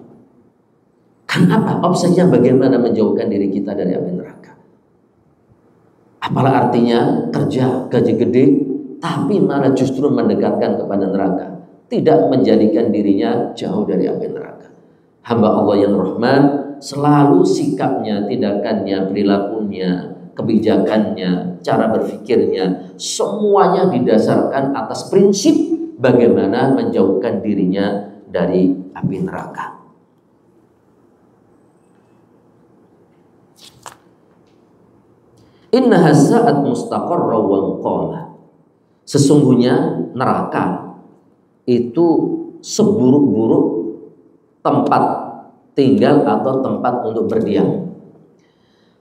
Speaker 1: Kenapa? Obsesinya bagaimana menjauhkan diri kita dari api neraka. Apalah artinya kerja gaji gede tapi malah justru mendekatkan kepada neraka, tidak menjadikan dirinya jauh dari api neraka. Hamba Allah yang Rahman selalu sikapnya, tindakannya, perilakunya, kebijakannya, cara berpikirnya, semuanya didasarkan atas prinsip bagaimana menjauhkan dirinya dari api neraka. Innaha sa'at mustaqarra wa muqamah. Sesungguhnya neraka itu seburuk-buruk tempat tinggal atau tempat untuk berdiam.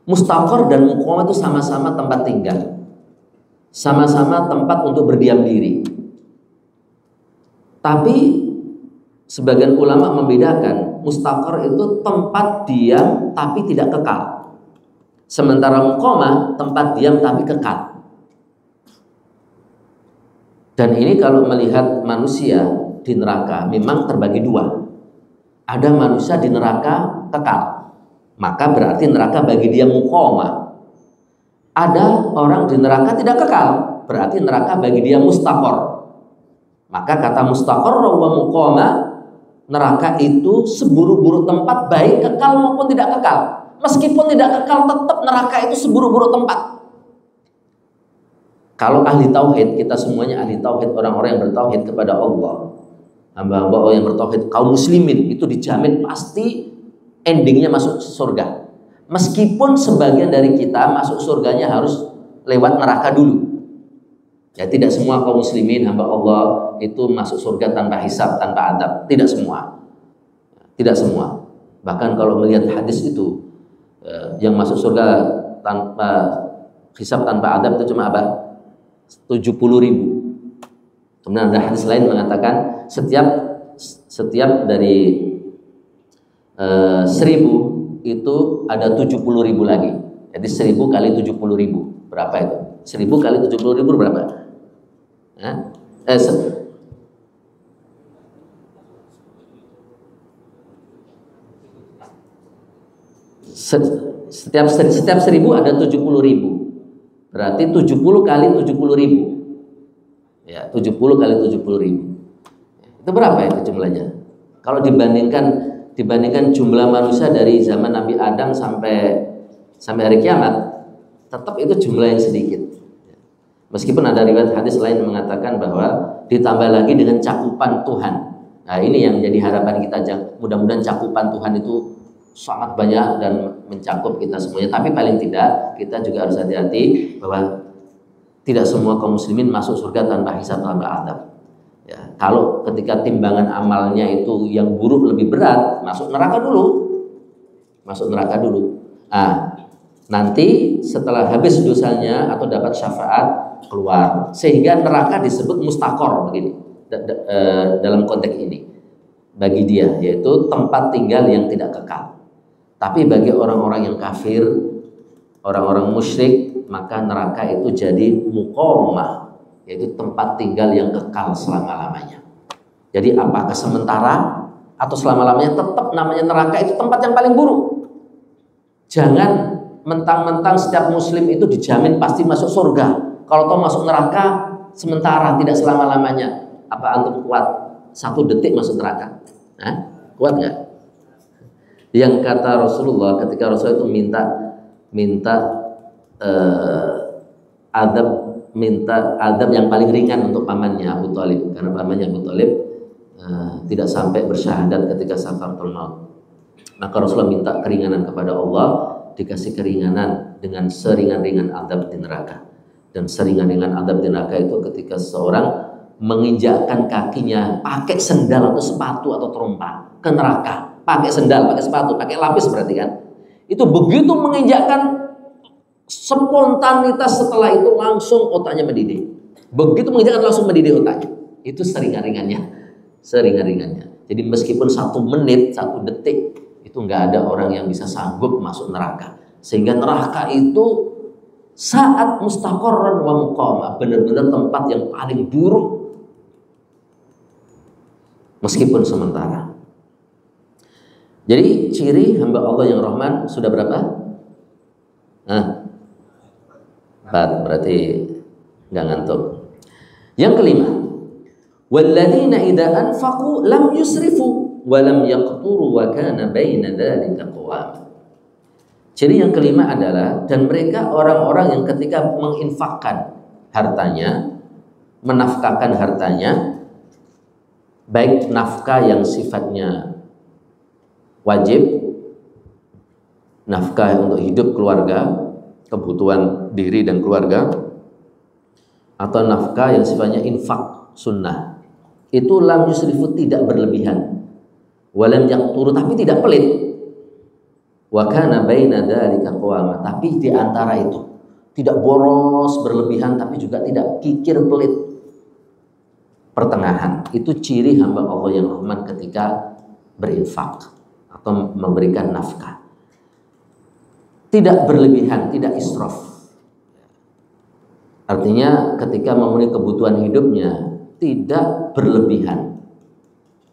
Speaker 1: Mustaqar dan muqamah itu sama-sama tempat tinggal, sama-sama tempat untuk berdiam diri. Tapi sebagian ulama membedakan, mustaqar itu tempat diam tapi tidak kekal. Sementara muqamah tempat diam tapi kekal. Dan ini kalau melihat manusia di neraka memang terbagi dua. Ada manusia di neraka kekal, maka berarti neraka bagi dia muqamah. Ada orang di neraka tidak kekal, berarti neraka bagi dia mustaqar. Maka kata mustaqar wa muqamah, neraka itu seburuk-buruk tempat baik kekal maupun tidak kekal. Meskipun tidak kekal, tetap neraka itu seburuk-buruk tempat. Kalau ahli tauhid, kita semuanya ahli tauhid, orang-orang yang bertauhid kepada Allah, hamba-hamba Allah yang bertauhid, kaum muslimin itu dijamin pasti endingnya masuk surga. Meskipun sebagian dari kita masuk surganya harus lewat neraka dulu. Ya, tidak semua kaum muslimin hamba Allah itu masuk surga tanpa hisab, tanpa adab. Tidak semua. Tidak semua. Bahkan kalau melihat hadis itu, yang masuk surga tanpa hisab, tanpa adab itu cuma apa? 70.000. Kemudian ada hadis lain mengatakan setiap dari 1000 itu ada 70.000 lagi. Jadi 1000 kali 70.000 berapa itu? 1000 kali 70.000 berapa? Setiap 1000 ada 70.000. Berarti 70 kali 70.000. Ya, 70 kali 70.000. Itu berapa itu jumlahnya? Kalau dibandingkan jumlah manusia dari zaman Nabi Adam sampai hari kiamat, tetap itu jumlah yang sedikit. Meskipun ada riwayat hadis lain mengatakan bahwa ditambah lagi dengan cakupan Tuhan. Nah, ini yang menjadi harapan kita. Mudah-mudahan cakupan Tuhan itu sangat banyak dan mencakup kita semuanya. Tapi paling tidak kita juga harus hati-hati bahwa tidak semua kaum muslimin masuk surga tanpa hisab, tanpa adab. Ya, kalau ketika timbangan amalnya itu yang buruk lebih berat, masuk neraka dulu. Nanti setelah habis dosanya atau dapat syafaat keluar, sehingga neraka disebut mustaqor begini dalam konteks ini bagi dia, yaitu tempat tinggal yang tidak kekal. Tapi bagi orang-orang yang kafir, orang-orang musyrik, maka neraka itu jadi muqamah, yaitu tempat tinggal yang kekal selama-lamanya. Jadi apakah sementara atau selama-lamanya, tetap namanya neraka itu tempat yang paling buruk. Jangan mentang-mentang setiap muslim itu dijamin pasti masuk surga. Kalau toh masuk neraka sementara, tidak selama-lamanya. Apa antum kuat 1 detik masuk neraka? Kuat nggak? Yang kata Rasulullah ketika Rasulullah itu minta adab yang paling ringan untuk pamannya Abu Thalib, karena pamannya Abu Thalib tidak sampai bersyahadat ketika sakaratul maut. Maka Rasulullah minta keringanan kepada Allah, dikasih keringanan dengan seringan-ringan adab di neraka. Dan seringan-ringan adab di neraka itu ketika seseorang menginjakkan kakinya pakai sendal atau sepatu atau terompa ke neraka, pakai sendal, pakai sepatu, pakai lapis berarti kan. Itu begitu menginjakkan, spontanitas setelah itu langsung otaknya mendidih. Begitu menginjakkan langsung mendidih otaknya. Itu seringan-ringannya. Jadi meskipun 1 menit, 1 detik, itu nggak ada orang yang bisa sanggup masuk neraka. Sehingga neraka itu saat mustaqarran wa muqamah, benar-benar tempat yang paling buruk meskipun sementara. Jadi ciri hamba Allah yang Rahman sudah berapa? 4, berarti nggak ngantuk. Yang kelima, walladzina idza anfaqu lam yusrifu wa lam yaqturu wa kana baina dzalika qawama. Ciri yang kelima adalah, dan mereka orang-orang yang ketika menginfakkan hartanya, menafkahkan hartanya, baik nafkah yang sifatnya wajib, nafkah untuk hidup keluarga, kebutuhan diri dan keluarga, atau nafkah yang sifatnya infak sunnah, itu lam yusrifu, tidak berlebihan, walam yaqturu, tapi tidak pelit, wa kana baina dzalika qawama, tapi di antara itu tidak boros berlebihan tapi juga tidak kikir pelit, pertengahan. Itu ciri hamba Allah yang Rahman ketika berinfak atau memberikan nafkah. Tidak berlebihan, tidak israf. Artinya ketika memenuhi kebutuhan hidupnya tidak berlebihan,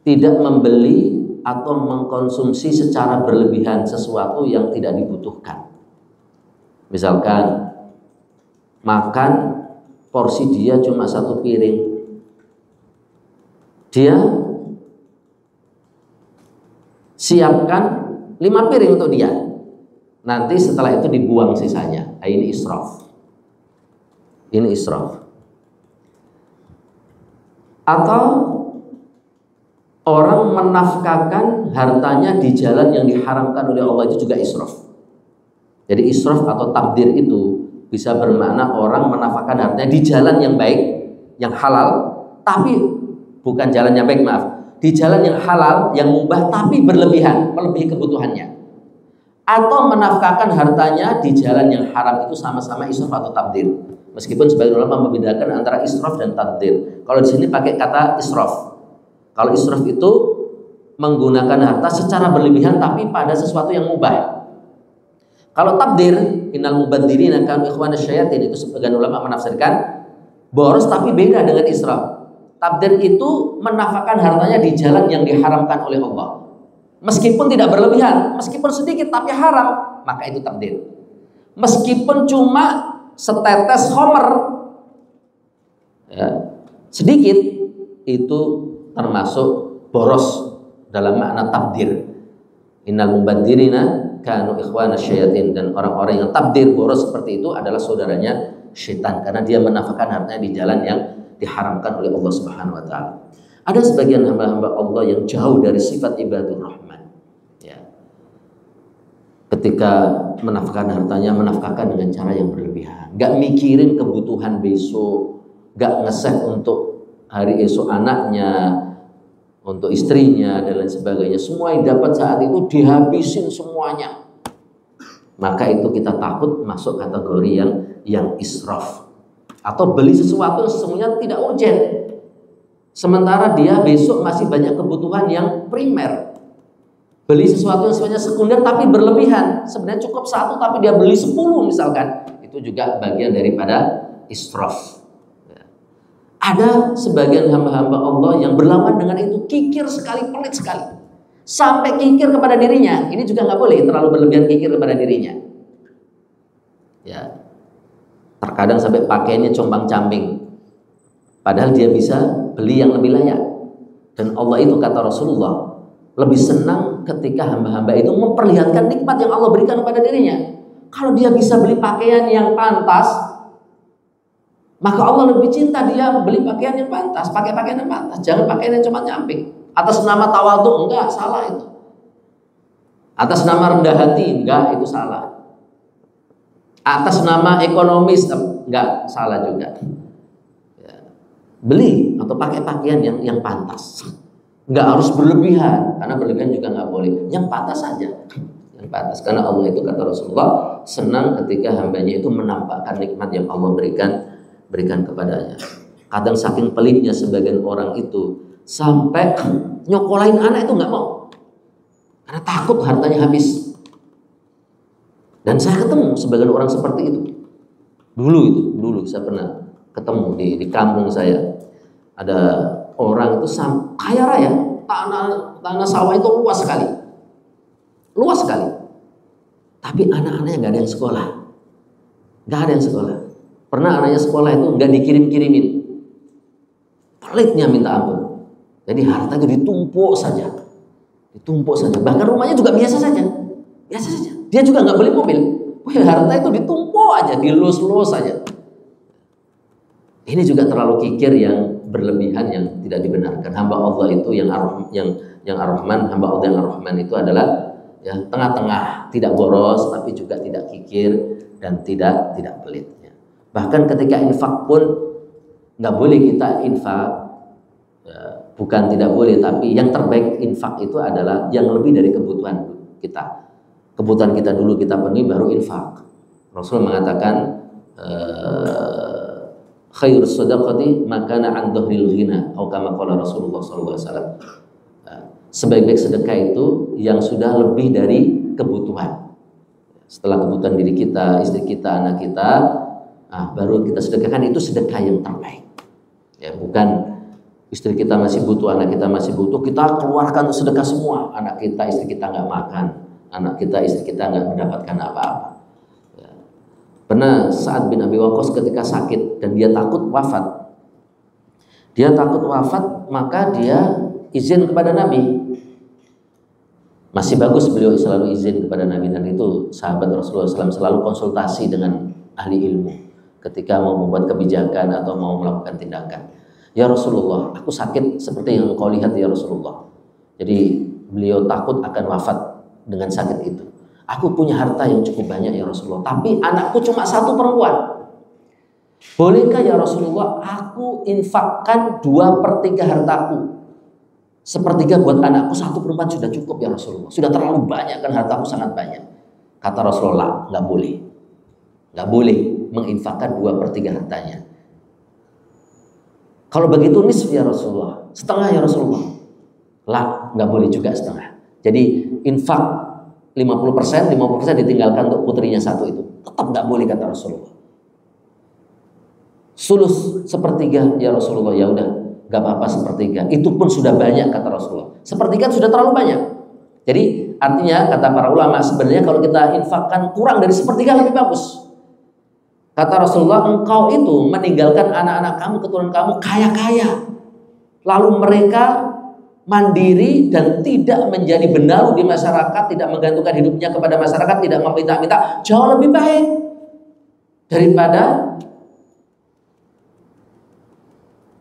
Speaker 1: tidak membeli atau mengkonsumsi secara berlebihan sesuatu yang tidak dibutuhkan. Misalkan makan porsi dia cuma 1 piring, dia siapkan 5 piring untuk dia, nanti setelah itu dibuang sisanya. Ini israf. Ini israf. Atau orang menafkahkan hartanya di jalan yang diharamkan oleh Allah, itu juga israf. Jadi israf atau tabdir itu bisa bermakna orang menafkahkan hartanya di jalan yang baik, yang halal, tapi bukan jalan yang baik, maaf, di jalan yang halal, yang mubah, tapi berlebihan, melebihi kebutuhannya. Atau menafkahkan hartanya di jalan yang haram, itu sama-sama israf atau tabdir. Meskipun sebagian ulama membedakan antara israf dan tabdzir. Kalau di sini pakai kata israf. Kalau israf itu menggunakan harta secara berlebihan tapi pada sesuatu yang mubah. Kalau tabdzir, innal mubadzirina kanu ikhwanasy syayatin, itu sebagian ulama menafsirkan boros tapi beda dengan israf. Tabdzir itu menafkahkan hartanya di jalan yang diharamkan oleh Allah. Meskipun tidak berlebihan, meskipun sedikit tapi haram, maka itu tabdzir. Meskipun cuma setetes homer, ya, sedikit, itu termasuk boros dalam makna tabdzir. Innal mubadzirina kanu ikhwanasy syayatin, dan orang-orang yang tabdzir boros seperti itu adalah saudaranya syaitan karena dia menafkahkan hartanya di jalan yang diharamkan oleh Allah Subhanahu wa taala. Ada sebagian hamba-hamba Allah yang jauh dari sifat ibadur rahman. Ya. Ketika menafkahkan hartanya, menafkahkan dengan cara yang berlebihan. Gak mikirin kebutuhan besok, gak nge-save untuk hari esok anaknya, untuk istrinya dan lain sebagainya. Semua yang dapat saat itu dihabisin semuanya. Maka itu kita takut masuk kategori yang israf. Atau beli sesuatu yang sesungguhnya tidak urgent. Sementara dia besok masih banyak kebutuhan yang primer. Beli sesuatu yang sebenarnya sekunder tapi berlebihan. Sebenarnya cukup satu tapi dia beli 10 misalkan. Itu juga bagian daripada israf. Ada sebagian hamba-hamba Allah yang berlawan dengan itu, kikir sekali, pelit sekali. Sampai kikir kepada dirinya. Ini juga nggak boleh terlalu berlebihan kikir kepada dirinya. Ya. Terkadang sampai pakaiannya compang-camping. Padahal dia bisa beli yang lebih layak. Dan Allah itu, kata Rasulullah, lebih senang ketika hamba-hamba itu memperlihatkan nikmat yang Allah berikan kepada dirinya. Kalau dia bisa beli pakaian yang pantas, maka Allah lebih cinta dia beli pakaian yang pantas, pakai pakaian yang pantas, jangan pakaian yang cuma nyamping. Atas nama tawadhu, enggak, salah itu. Atas nama rendah hati, enggak, itu salah. Atas nama ekonomis, enggak, salah juga. Ya. Beli atau pakai pakaian yang pantas. Enggak harus berlebihan, karena berlebihan juga enggak boleh. Yang pantas saja. Yang pantas, karena Allah itu, kata Rasulullah, senang ketika hambanya itu menampakkan nikmat yang Allah berikan kepadanya. Kadang saking pelitnya sebagian orang itu sampai nyokolain anak itu nggak mau, karena takut hartanya habis. Dan saya ketemu sebagian orang seperti itu. Dulu saya pernah ketemu di kampung saya. Ada orang itu kaya raya, tanah sawah itu luas sekali, tapi anak-anaknya nggak ada yang sekolah, Pernah anaknya sekolah itu nggak dikirim-kirimin, pelitnya minta ampun. Jadi harta itu ditumpuk saja. Bahkan rumahnya juga biasa saja. Dia juga nggak beli mobil. Harta itu ditumpuk aja, dilus-lus saja. Ini juga terlalu kikir yang berlebihan yang tidak dibenarkan. Hamba Allah itu yang Ar-Rahman, hamba Allah yang Ar-Rahman itu adalah ya tengah-tengah, tidak boros tapi juga tidak kikir dan tidak pelit. Bahkan ketika infak pun nggak boleh kita infak, ya, bukan tidak boleh, tapi yang terbaik infak itu adalah yang lebih dari kebutuhan kita. Kebutuhan kita dulu kita penuhi, baru infak. Rasul mengatakan khairus shadaqati makana an dhahril ghina, atau kama qala Rasulullah sallallahu alaihi wasallam. Sebaik-baik sedekah itu yang sudah lebih dari kebutuhan. Setelah kebutuhan diri kita, istri kita, anak kita, baru kita sedekahkan, itu sedekah yang terbaik. Ya, bukan istri kita masih butuh, anak kita masih butuh, kita keluarkan untuk sedekah semua. Anak kita, istri kita nggak makan, anak kita, istri kita nggak mendapatkan apa-apa. Ya. Pernah Sa'ad bin Abi Waqqas ketika sakit dan dia takut wafat. Maka dia izin kepada Nabi. Masih bagus beliau selalu izin kepada Nabi, dan itu sahabat Rasulullah SAW selalu konsultasi dengan ahli ilmu ketika mau membuat kebijakan atau mau melakukan tindakan. Ya Rasulullah, aku sakit seperti yang engkau lihat ya Rasulullah. Jadi beliau takut akan wafat dengan sakit itu. Aku punya harta yang cukup banyak ya Rasulullah, tapi anakku cuma satu perempuan. Bolehkah ya Rasulullah aku infakkan 2/3 hartaku? 1/3 buat anakku, 1 perempuan sudah cukup ya Rasulullah. Sudah terlalu banyak kan, hartaku sangat banyak. Kata Rasulullah, nggak boleh. nggak boleh menginfakkan 2/3 hartanya. Kalau begitu nisf ya Rasulullah, setengah ya Rasulullah. Lah, nggak boleh juga setengah. Jadi infak 50%, 50% ditinggalkan untuk putrinya satu itu. Tetap nggak boleh kata Rasulullah. Sulus 1/3 ya Rasulullah, ya udah, nggak apa-apa 1/3. Itu pun sudah banyak kata Rasulullah. 1/3 sudah terlalu banyak. Jadi artinya kata para ulama sebenarnya kalau kita infakkan kurang dari 1/3 lebih bagus. Kata Rasulullah, engkau itu meninggalkan anak-anak kamu, keturunan kamu kaya-kaya, lalu mereka mandiri dan tidak menjadi benalu di masyarakat, tidak menggantungkan hidupnya kepada masyarakat, tidak meminta-minta, jauh lebih baik daripada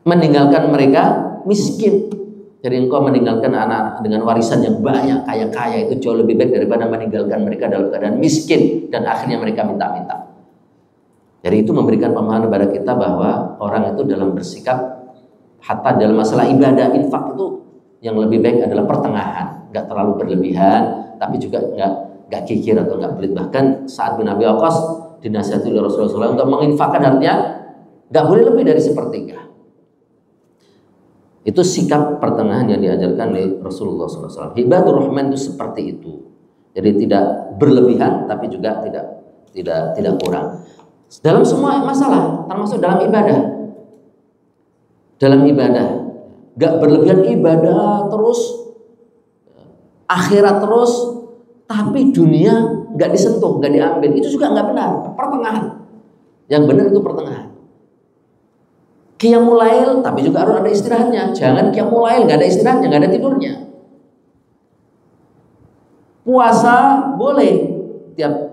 Speaker 1: meninggalkan mereka miskin. Jadi engkau meninggalkan anak-anak dengan warisan yang banyak, kaya-kaya, itu jauh lebih baik daripada meninggalkan mereka dalam keadaan miskin dan akhirnya mereka minta-minta. Jadi itu memberikan pemahaman kepada kita bahwa orang itu dalam bersikap hatta dalam masalah ibadah, infak itu yang lebih baik adalah pertengahan, nggak terlalu berlebihan, tapi juga nggak kikir atau nggak pelit. Bahkan Sa'ad bin Abi Waqqas dinasihati oleh Rasulullah untuk menginfakkan artinya nggak boleh lebih dari 1/3. Itu sikap pertengahan yang diajarkan oleh Rasulullah SAW. Hibatur Rahman itu seperti itu. Jadi tidak berlebihan, tapi juga tidak kurang. Dalam semua masalah, termasuk dalam ibadah. Dalam ibadah, gak berlebihan ibadah terus, akhirat terus, tapi dunia gak disentuh, gak diambil. Itu juga gak benar. Pertengahan. Yang benar itu pertengahan. Qiyamul lail, tapi juga harus ada istirahatnya. Jangan qiyamul lail gak ada istirahatnya, gak ada tidurnya. Puasa boleh tiap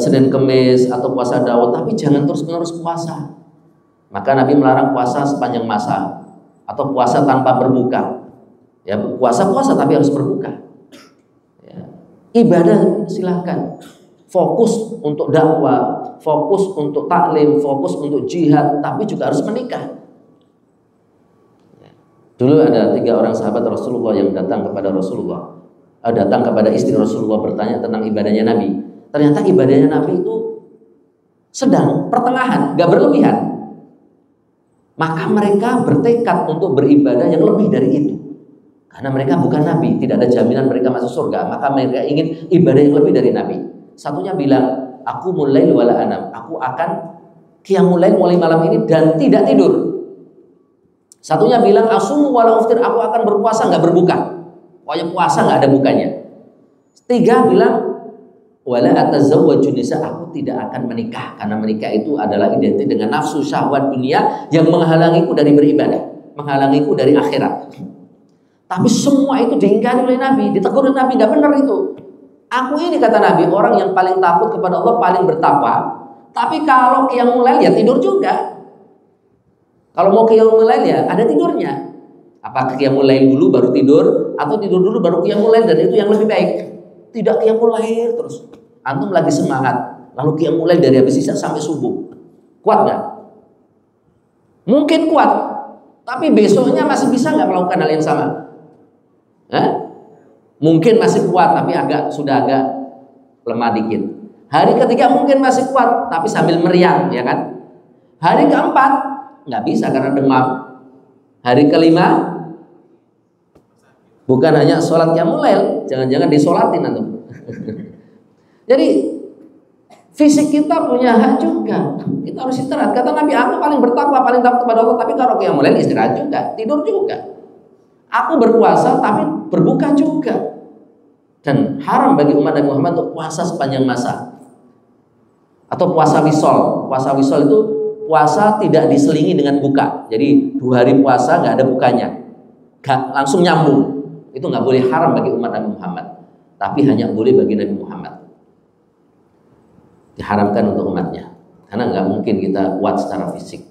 Speaker 1: Senin Kemis atau puasa Daud, tapi jangan terus-menerus puasa. Maka Nabi melarang puasa sepanjang masa atau puasa tanpa berbuka. Ya, puasa tapi harus berbuka. Ya. Ibadah silahkan. Fokus untuk dakwah, fokus untuk taklim, fokus untuk jihad, tapi juga harus menikah. Ya. Dulu ada 3 orang sahabat Rasulullah yang datang kepada Rasulullah, datang kepada istri Rasulullah bertanya tentang ibadahnya Nabi. Ternyata ibadahnya Nabi itu sedang, pertengahan, gak berlebihan. Maka mereka bertekad untuk beribadah yang lebih dari itu. Karena mereka bukan Nabi, tidak ada jaminan mereka masuk surga. Maka mereka ingin ibadah yang lebih dari Nabi. Satunya bilang, aku mulai wala anam, aku akan qiyamul lail mulai malam ini dan tidak tidur. Satunya bilang, asumu wala uftir, aku akan berpuasa gak berbuka. Pokoknya puasa gak ada bukanya. 3 bilang, wala atazawwaju nisa, aku tidak akan menikah karena menikah itu adalah identik dengan nafsu syahwat dunia yang menghalangiku dari beribadah, menghalangiku dari akhirat. Tapi semua itu diingkari oleh Nabi, ditegur oleh Nabi, tidak benar itu. Aku ini kata Nabi orang yang paling takut kepada Allah, paling bertakwa. Tapi kalau qiyamul lail ya tidur juga. Kalau mau qiyamul lail ya ada tidurnya. Apakah qiyamul lail dulu baru tidur atau tidur dulu baru qiyamul lail, dan itu yang lebih baik. Tidak qiyamul lail terus. Antum lagi semangat, lalu qiyamul lail dari habis isya sampai subuh. Kuat nggak? Mungkin kuat, tapi besoknya masih bisa nggak melakukan hal yang sama? Mungkin masih kuat, tapi sudah agak lemah dikit. Hari ketiga mungkin masih kuat, tapi sambil meriang, ya kan? Hari keempat nggak bisa karena demam. Hari kelima bukan hanya sholat qiyamul lail, jangan-jangan disolatin antum. Jadi fisik kita punya hak juga. Kita harus istirahat. Kata Nabi, aku paling bertakwa, paling takut kepada Allah, tapi kalau qiyamul lail istirahat juga, tidur juga. Aku berpuasa tapi berbuka juga. Dan haram bagi umat Nabi Muhammad untuk puasa sepanjang masa. Atau puasa wisol. Puasa wisol itu puasa tidak diselingi dengan buka. Jadi 2 hari puasa nggak ada bukanya, langsung nyambung. Itu nggak boleh, haram bagi umat Nabi Muhammad. Tapi hanya boleh bagi Nabi Muhammad. Diharamkan untuk umatnya. Karena nggak mungkin kita kuat secara fisik.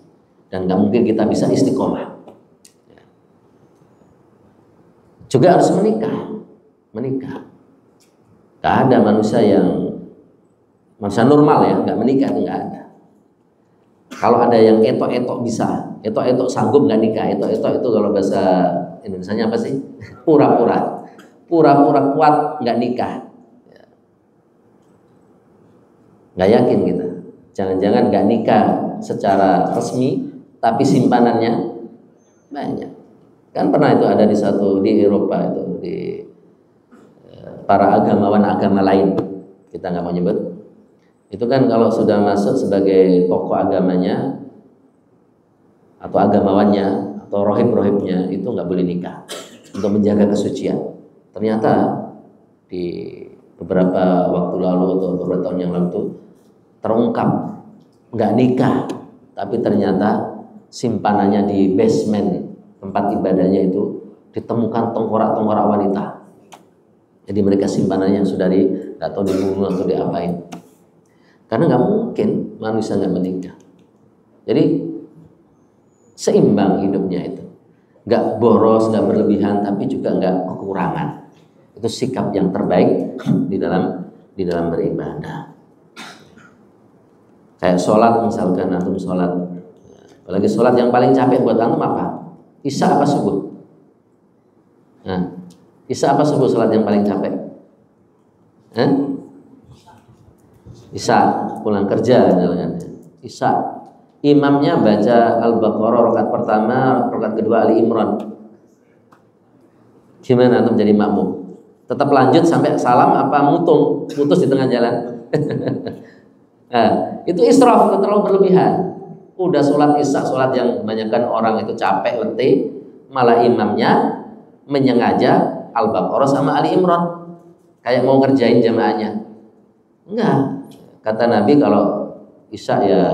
Speaker 1: Dan nggak mungkin kita bisa istiqomah. Juga harus menikah. Gak ada manusia normal ya, nggak menikah, itu nggak ada. Kalau ada yang etok-etok bisa, etok-etok sanggup nggak nikah, etok-etok itu kalau bahasa Indonesianya apa sih? Pura-pura kuat nggak nikah. Nggak yakin kita. Jangan-jangan nggak nikah secara resmi, tapi simpanannya banyak. Kan pernah itu ada di Eropa itu, di para agama lain, kita nggak mau nyebut. Itu kan kalau sudah masuk sebagai tokoh agamanya atau agamawannya atau rohib-rohibnya itu nggak boleh nikah untuk menjaga kesucian. Ternyata di beberapa waktu lalu atau beberapa tahun yang lalu itu terungkap nggak nikah, tapi ternyata simpanannya di basement tempat ibadahnya itu ditemukan tengkorak-tengkorak wanita. Jadi mereka simpanannya yang sudah nggak tahu dibunuh atau diapain. Karena nggak mungkin manusia nggak menikah. Jadi seimbang hidupnya itu, nggak boros, nggak berlebihan, tapi juga nggak kekurangan. Itu sikap yang terbaik di dalam beribadah. Kayak sholat misalkan, antum sholat, apalagi sholat yang paling capek buat antum apa? Isya apa subuh? Nah, Isya apa subuh sholat yang paling capek? Isya, pulang kerja misalkan. Isya, imamnya baca Al-Baqarah rakaat pertama, rakaat kedua Ali Imran. Gimana antum jadi makmum? Tetap lanjut sampai salam apa putus di tengah jalan? Nah, itu israf, terlalu berlebihan. Udah sholat isya, sholat yang kebanyakan orang itu capek, letih, malah imamnya menyengaja Al-Baqarah sama Ali Imran, kayak mau ngerjain jamaahnya. Enggak, kata Nabi kalau isya ya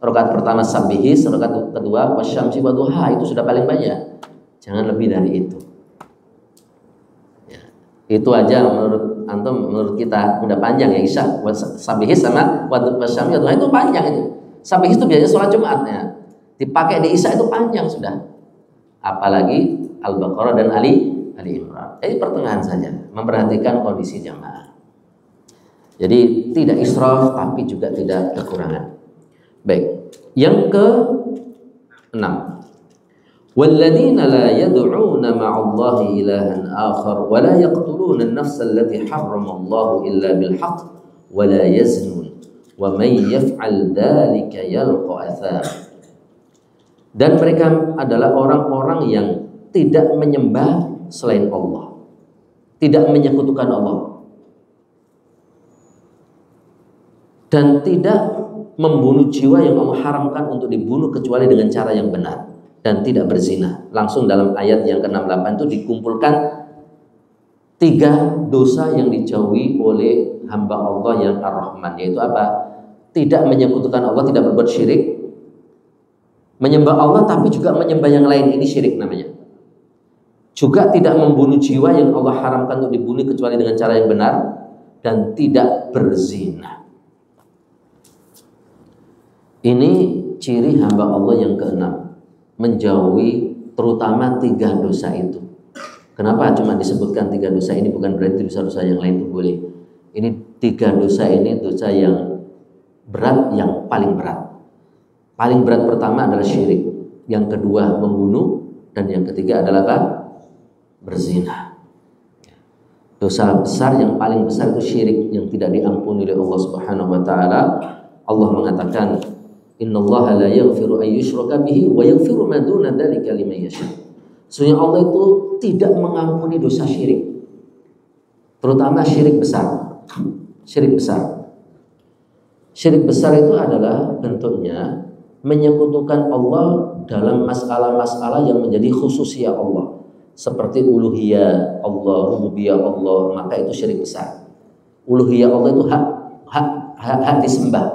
Speaker 1: rakaat pertama sabbihis, rakaat kedua wasyamsi waduha, itu sudah paling banyak. Jangan lebih dari itu. Ya, itu aja menurut kita udah panjang ya isya, sabbihis sama wasyamsi waduha itu panjang itu. Sabbihis itu biasanya sholat Jumatnya, dipakai di isya itu panjang sudah. Apalagi Al-Baqarah dan Ali Imran. Jadi pertengahan saja, memperhatikan kondisi jamaah. Jadi tidak israf tapi juga tidak kekurangan. Baik, yang ke-6. Walladzina la yad'una ma'allahi ilahan akhar wa la yaqtuluna an-nafsa allati harrama Allahu illa bil haqq wa la yaznun wa may yaf'al dzalika yalqa atham. Dan mereka adalah orang-orang yang tidak menyembah selain Allah, tidak menyekutukan Allah, dan tidak membunuh jiwa yang Allah haramkan untuk dibunuh kecuali dengan cara yang benar, dan tidak berzina. Langsung dalam ayat yang ke-68 itu dikumpulkan 3 dosa yang dijauhi oleh hamba Allah yang Ar-Rahman, yaitu apa? Tidak menyekutukan Allah, tidak berbuat syirik, menyembah Allah tapi juga menyembah yang lain, ini syirik namanya. Juga tidak membunuh jiwa yang Allah haramkan untuk dibunuh kecuali dengan cara yang benar, dan tidak berzina. Ini ciri hamba Allah yang ke-6, menjauhi terutama 3 dosa itu. Kenapa cuma disebutkan 3 dosa ini, bukan berarti dosa-dosa yang lain itu boleh. Ini 3 dosa ini dosa yang berat, yang paling berat. Paling berat pertama adalah syirik, yang kedua membunuh, dan yang ketiga adalah apa? Berzina. Dosa besar yang paling besar itu syirik, yang tidak diampuni oleh Allah Subhanahu wa taala. Allah mengatakan, "Innallaha la yaghfiru ay yushraka bihi wa yaghfiru ma duna dzalika liman yasha." Sesungguhnya Allah itu tidak mengampuni dosa syirik, terutama syirik besar. Syirik besar. Syirik besar itu adalah bentuknya menyekutukan Allah dalam masalah-masalah yang menjadi khususiyah Allah, seperti uluhiyah Allah, rububiyah Allah, maka itu syirik besar. Uluhiyah Allah itu hak disembah.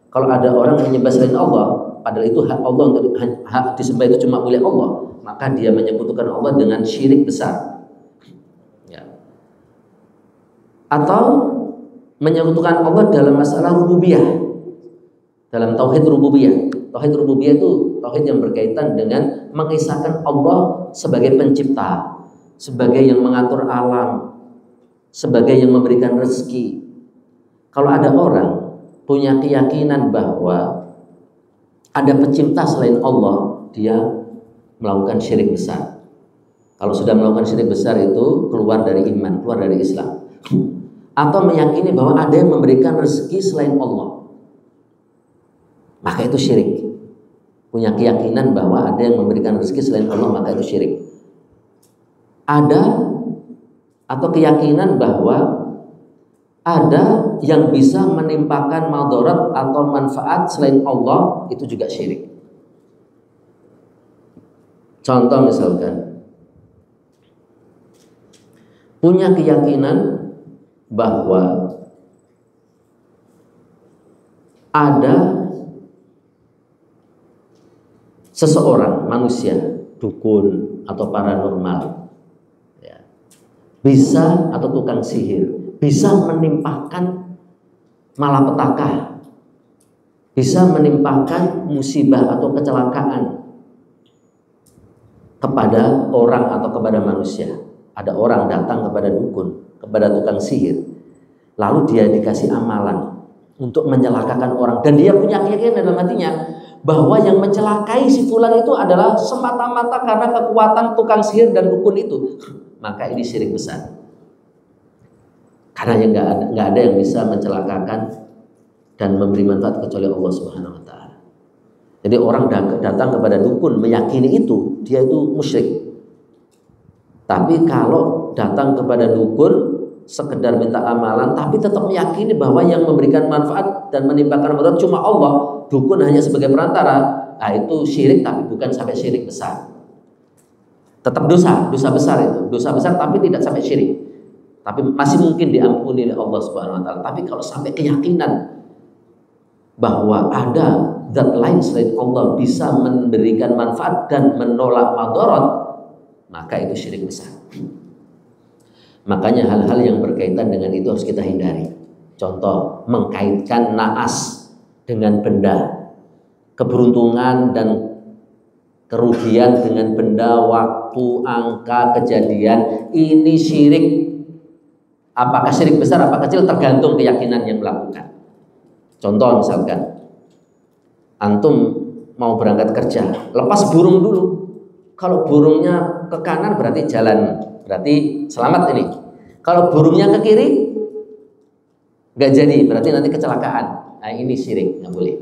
Speaker 1: Kalau ada orang menyembah selain Allah, padahal itu hak Allah untuk hak disembah itu cuma milik Allah, maka dia menyekutukan Allah dengan syirik besar. Ya. Atau menyekutukan Allah dalam masalah rububiyah, dalam tauhid rububiyah. Tauhid rububiyah itu tauhid yang berkaitan dengan mengisahkan Allah sebagai pencipta, sebagai yang mengatur alam, sebagai yang memberikan rezeki. Kalau ada orang punya keyakinan bahwa ada pencipta selain Allah, dia melakukan syirik besar. Kalau sudah melakukan syirik besar itu keluar dari iman, keluar dari Islam. atau meyakini bahwa ada yang memberikan rezeki selain Allah, maka itu syirik. Punya keyakinan bahwa ada yang memberikan rezeki selain Allah, maka itu syirik. Ada atau keyakinan bahwa ada yang bisa menimpakan madarat atau manfaat selain Allah, itu juga syirik. Contoh misalkan, punya keyakinan bahwa ada seseorang manusia, dukun atau paranormal, ya, bisa atau tukang sihir, bisa menimpakan malapetaka, bisa menimpakan musibah atau kecelakaan kepada orang atau kepada manusia. Ada orang datang kepada dukun, kepada tukang sihir, lalu dia dikasih amalan untuk mencelakakan orang, dan dia punya keyakinan dalam hatinya bahwa yang mencelakai si fulan itu adalah semata-mata karena kekuatan tukang sihir dan dukun itu, maka ini syirik besar. Karena yang nggak ada yang bisa mencelakakan dan memberi manfaat kecuali Allah Subhanahu Wa Taala. Jadi orang datang kepada dukun meyakini itu, dia itu musyrik. Tapi kalau datang kepada dukun sekedar minta amalan, tapi tetap meyakini bahwa yang memberikan manfaat dan menimpakan mudarat cuma Allah, dukun hanya sebagai perantara, nah itu syirik, tapi bukan sampai syirik besar. Tetap dosa besar itu, dosa besar tapi tidak sampai syirik. Tapi masih mungkin diampuni oleh Allah Subhanahu Wa Taala. Tapi kalau sampai keyakinan bahwa ada zat lain selain Allah bisa memberikan manfaat dan menolak madarat, maka itu syirik besar. Makanya hal-hal yang berkaitan dengan itu harus kita hindari. Contoh, mengkaitkan naas dengan benda, keberuntungan dan kerugian dengan benda, waktu, angka, kejadian, ini syirik. Apakah syirik besar, apakah kecil, tergantung keyakinan yang melakukan. Contoh misalkan, antum mau berangkat kerja, lepas burung dulu. Kalau burungnya ke kanan berarti jalan, berarti selamat ini. Kalau burungnya ke kiri, nggak jadi, berarti nanti kecelakaan. Nah ini syirik, nggak boleh.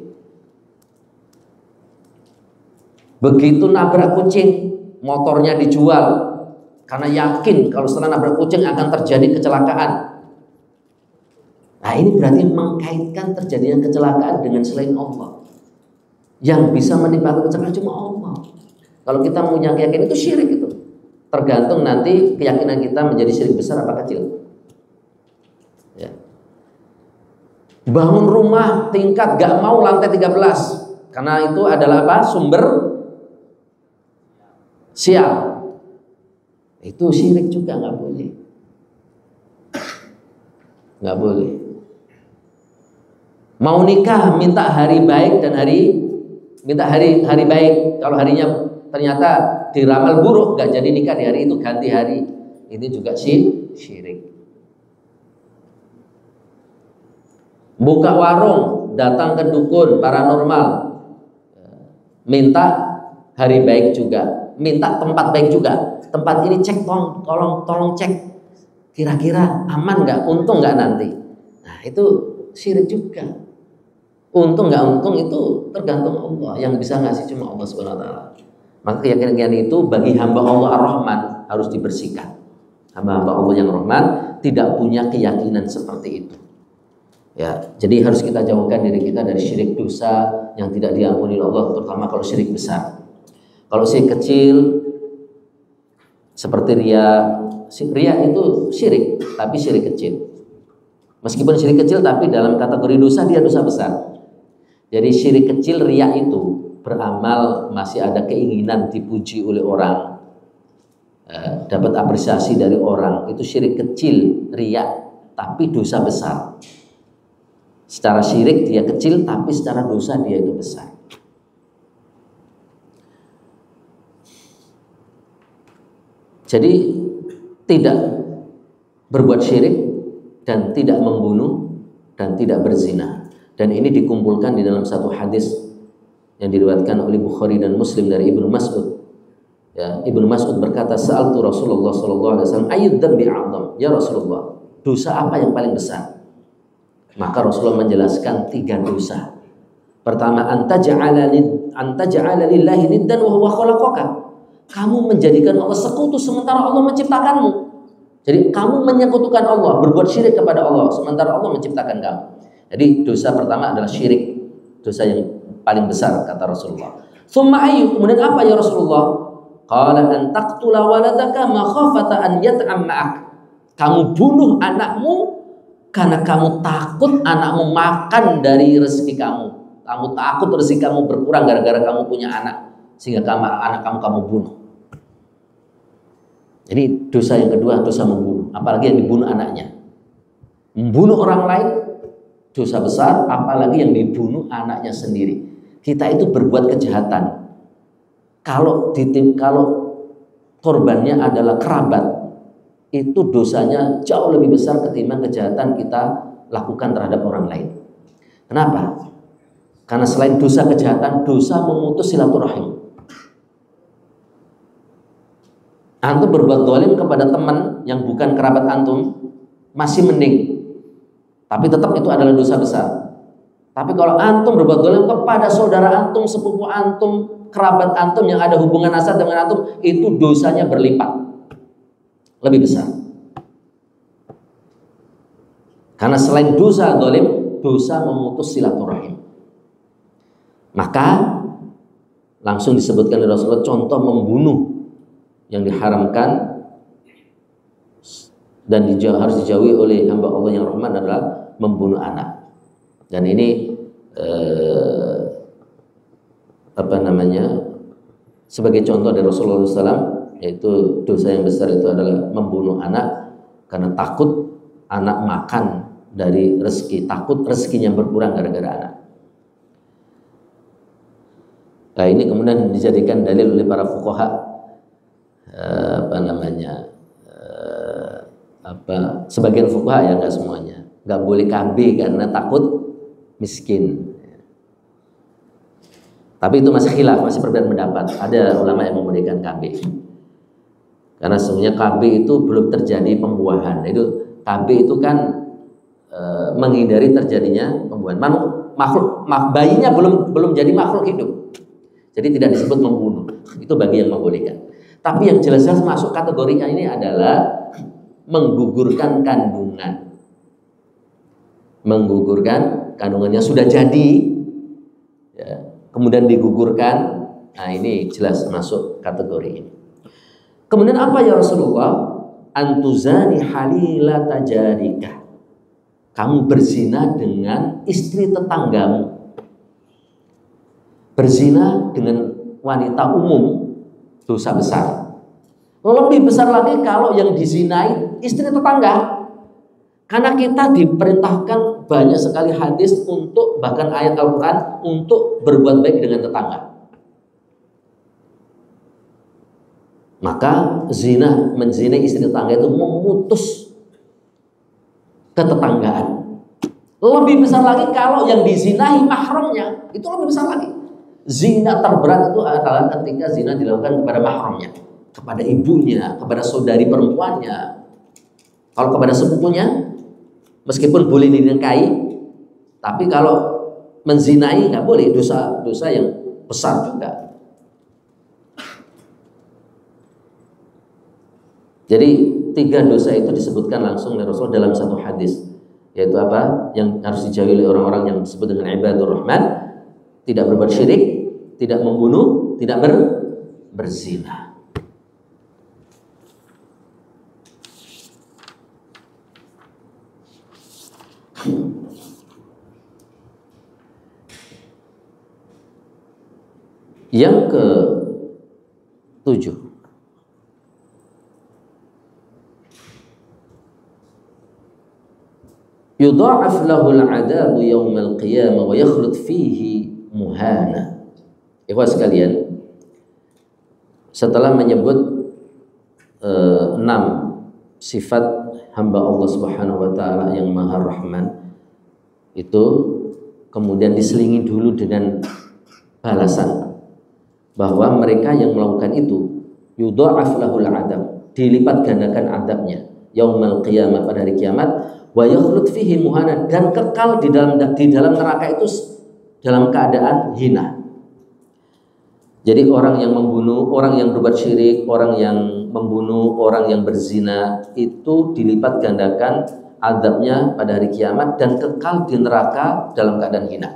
Speaker 1: Begitu nabrak kucing, motornya dijual karena yakin kalau setelah nabrak kucing akan terjadi kecelakaan. Nah ini berarti mengkaitkan terjadinya kecelakaan dengan selain Allah. Yang bisa menimbulkan kecelakaan cuma Allah. Kalau kita punya keyakinan itu syirik itu. Tergantung nanti keyakinan kita menjadi syirik besar apa kecil. Ya. Bangun rumah tingkat gak mau lantai 13 karena itu adalah apa? Sumber sial. Itu syirik juga, nggak boleh. Nggak boleh. Mau nikah minta hari baik dan minta hari baik. Kalau harinya ternyata diramal buruk, nggak jadi nikah di hari itu, ganti hari. Ini juga syirik. Buka warung, datang ke dukun paranormal, minta hari baik juga, minta tempat baik juga. Tempat ini cek, tolong cek, kira-kira aman nggak, untung nggak nanti. Nah itu syirik juga. Untung nggak untung itu tergantung Allah, yang bisa ngasih cuma Allah Subhanahu Wa Taala. Maka keyakinan itu bagi hamba Allah Ar-Rahman harus dibersihkan. Hamba-hamba Allah yang Rahman tidak punya keyakinan seperti itu. Ya, jadi harus kita jauhkan diri kita dari syirik dosa yang tidak diampuni Allah, terutama kalau syirik besar. Kalau syirik kecil seperti riya itu syirik, tapi syirik kecil. Meskipun syirik kecil, tapi dalam kategori dosa dia dosa besar. Jadi syirik kecil riya itu beramal masih ada keinginan dipuji oleh orang, dapat apresiasi dari orang, itu syirik kecil riya, tapi dosa besar. Secara syirik dia kecil, tapi secara dosa dia itu besar. Jadi tidak berbuat syirik dan tidak membunuh dan tidak berzina. Dan ini dikumpulkan di dalam satu hadis yang diriwayatkan oleh Bukhari dan Muslim dari Ibnu Mas'ud. Ya, Ibnu Mas'ud berkata, "Sa'altu Rasulullah sallallahu alaihi wasallam, ayyud dzambi a'dzam?" Ya Rasulullah, dosa apa yang paling besar? Maka Rasulullah menjelaskan 3 dosa. Pertama, anta ja'ala lillahi niddan wa huwa khalaqaka. Kamu menjadikan Allah sekutu sementara Allah menciptakanmu. Jadi kamu menyekutukan Allah, berbuat syirik kepada Allah sementara Allah menciptakan kamu. Jadi dosa pertama adalah syirik, dosa yang paling besar kata Rasulullah. Tsumma ayyu, kemudian apa ya Rasulullah? Qala an taqtula waladaka makhafata an yat'am ma'ak. Kamu bunuh anakmu karena kamu takut anakmu makan dari rezeki kamu. Kamu takut rezeki kamu berkurang gara-gara kamu punya anak, sehingga anak kamu bunuh. Jadi dosa yang kedua, dosa membunuh. Apalagi yang dibunuh anaknya. Membunuh orang lain dosa besar, apalagi yang dibunuh anaknya sendiri. Kita itu berbuat kejahatan. Kalau korbannya adalah kerabat, itu dosanya jauh lebih besar ketimbang kejahatan kita lakukan terhadap orang lain. Kenapa? Karena selain dosa kejahatan, dosa memutus silaturahim. Antum berbuat zalim kepada teman yang bukan kerabat antum masih mending, tapi tetap itu adalah dosa besar. Tapi kalau antum berbuat zalim kepada saudara antum, sepupu antum, kerabat antum yang ada hubungan nasab dengan antum, itu dosanya berlipat, lebih besar. Karena selain dosa zalim, dosa memutus silaturahim. Maka langsung disebutkan oleh Rasulullah contoh membunuh yang diharamkan dan harus dijauhi oleh hamba Allah yang rahman adalah membunuh anak. Dan ini sebagai contoh dari Rasulullah SAW, yaitu dosa yang besar itu adalah membunuh anak karena takut anak makan dari rezeki, takut rezekinya berkurang gara-gara anak. Nah, ini kemudian dijadikan dalil oleh para fuqaha, sebagian fuqaha, ya, nggak semuanya, nggak boleh KB karena takut miskin. Tapi itu masih khilaf, masih perbedaan pendapat. Ada ulama yang membolehkan KB karena sebenarnya KB itu belum terjadi pembuahan. Itu KB itu kan menghindari terjadinya pembuahan. Bayinya belum jadi makhluk hidup. Jadi tidak disebut membunuh. Itu bagi yang membolehkan. Tapi yang jelas-jelas masuk kategorinya ini adalah menggugurkan kandungan. Menggugurkan kandungannya sudah jadi, ya, kemudian digugurkan. Nah, ini jelas masuk kategori ini. Kemudian apa ya Rasulullah? Antuzani halilata jarika. Kamu berzina dengan istri tetanggamu. Berzina dengan wanita umum dosa besar. Lebih besar lagi kalau yang dizinai istri tetangga. Karena kita diperintahkan banyak sekali hadis untuk, bahkan ayat Al-Quran, untuk berbuat baik dengan tetangga. Maka menzinai istri tetangga itu memutus ketetanggaan. Lebih besar lagi kalau yang dizinai mahramnya, itu lebih besar lagi. Zina terberat itu adalah ketika zina dilakukan kepada mahramnya, kepada ibunya, kepada saudari perempuannya. Kalau kepada sepupunya, meskipun boleh dinikahi, tapi kalau menzinai nggak boleh, dosa yang besar juga. Jadi 3 dosa itu disebutkan langsung oleh Rasul dalam satu hadis, yaitu apa? Yang harus dijauhi oleh orang-orang yang disebut dengan ibadur rahman: tidak berbuat syirik, tidak membunuh, tidak berzina. Yang ke-7, yudha'af lahul 'adabu yaumal qiyamah wa yakhlud fihi muhana. Ikhwah sekalian, setelah menyebut 6 sifat hamba Allah Subhanahu wa taala yang Maha Rahman, itu kemudian diselingi dulu dengan balasan bahwa mereka yang melakukan itu yudha'af lahul 'adab, dilipat gandakan adabnya, yaumal qiyamah, pada hari kiamat, wa yakhlud fihi muhana, dan kekal di dalam neraka itu dalam keadaan hina. Jadi orang yang membunuh, orang yang berbuat syirik, orang yang membunuh, orang yang berzina itu dilipat gandakan azabnya pada hari kiamat dan kekal di neraka dalam keadaan hina.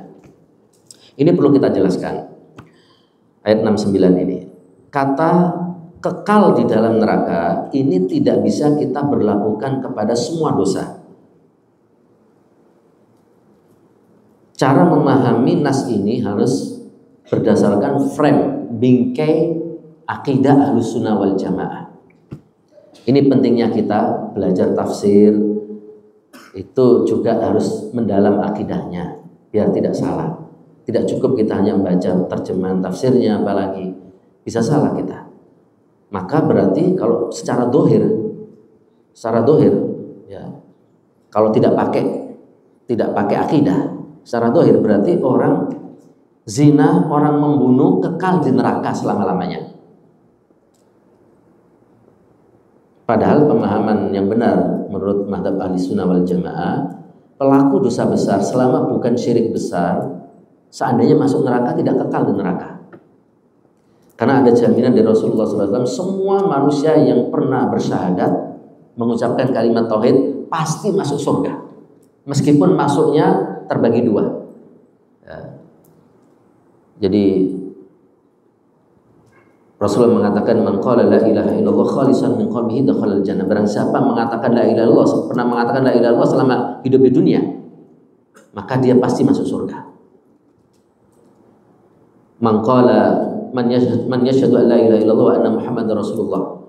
Speaker 1: Ini perlu kita jelaskan. Ayat 69 ini. Kata kekal di dalam neraka ini tidak bisa kita berlakukan kepada semua dosa. Cara memahami nas ini harus berdasarkan frame bingkai akidah Ahlussunnah wal Jamaah. Ini pentingnya kita belajar tafsir, itu juga harus mendalam akidahnya biar tidak salah. Tidak cukup kita hanya membaca terjemahan tafsirnya, apalagi bisa salah kita. Maka berarti kalau secara dohir ya, kalau tidak pakai akidah, secara dohir berarti orang zina, orang membunuh kekal di neraka selama-lamanya. Padahal pemahaman yang benar menurut mazhab Ahlussunnah wal Jamaah, pelaku dosa besar selama bukan syirik besar, seandainya masuk neraka tidak kekal di neraka. Karena ada jaminan dari Rasulullah SAW, semua manusia yang pernah bersyahadat mengucapkan kalimat tauhid pasti masuk surga, meskipun masuknya terbagi dua. Ya. Jadi Rasulullah mengatakan, man qala la ilaha illallah khalisan min qalbihi dakhala al-jannah. Barang siapa mengatakan la ilaha illallah, pernah mengatakan la ilaha illallah selama hidup di dunia, maka dia pasti masuk surga. Man qala man yashhadu an la ilaha illallah wa anna muhammadar rasulullah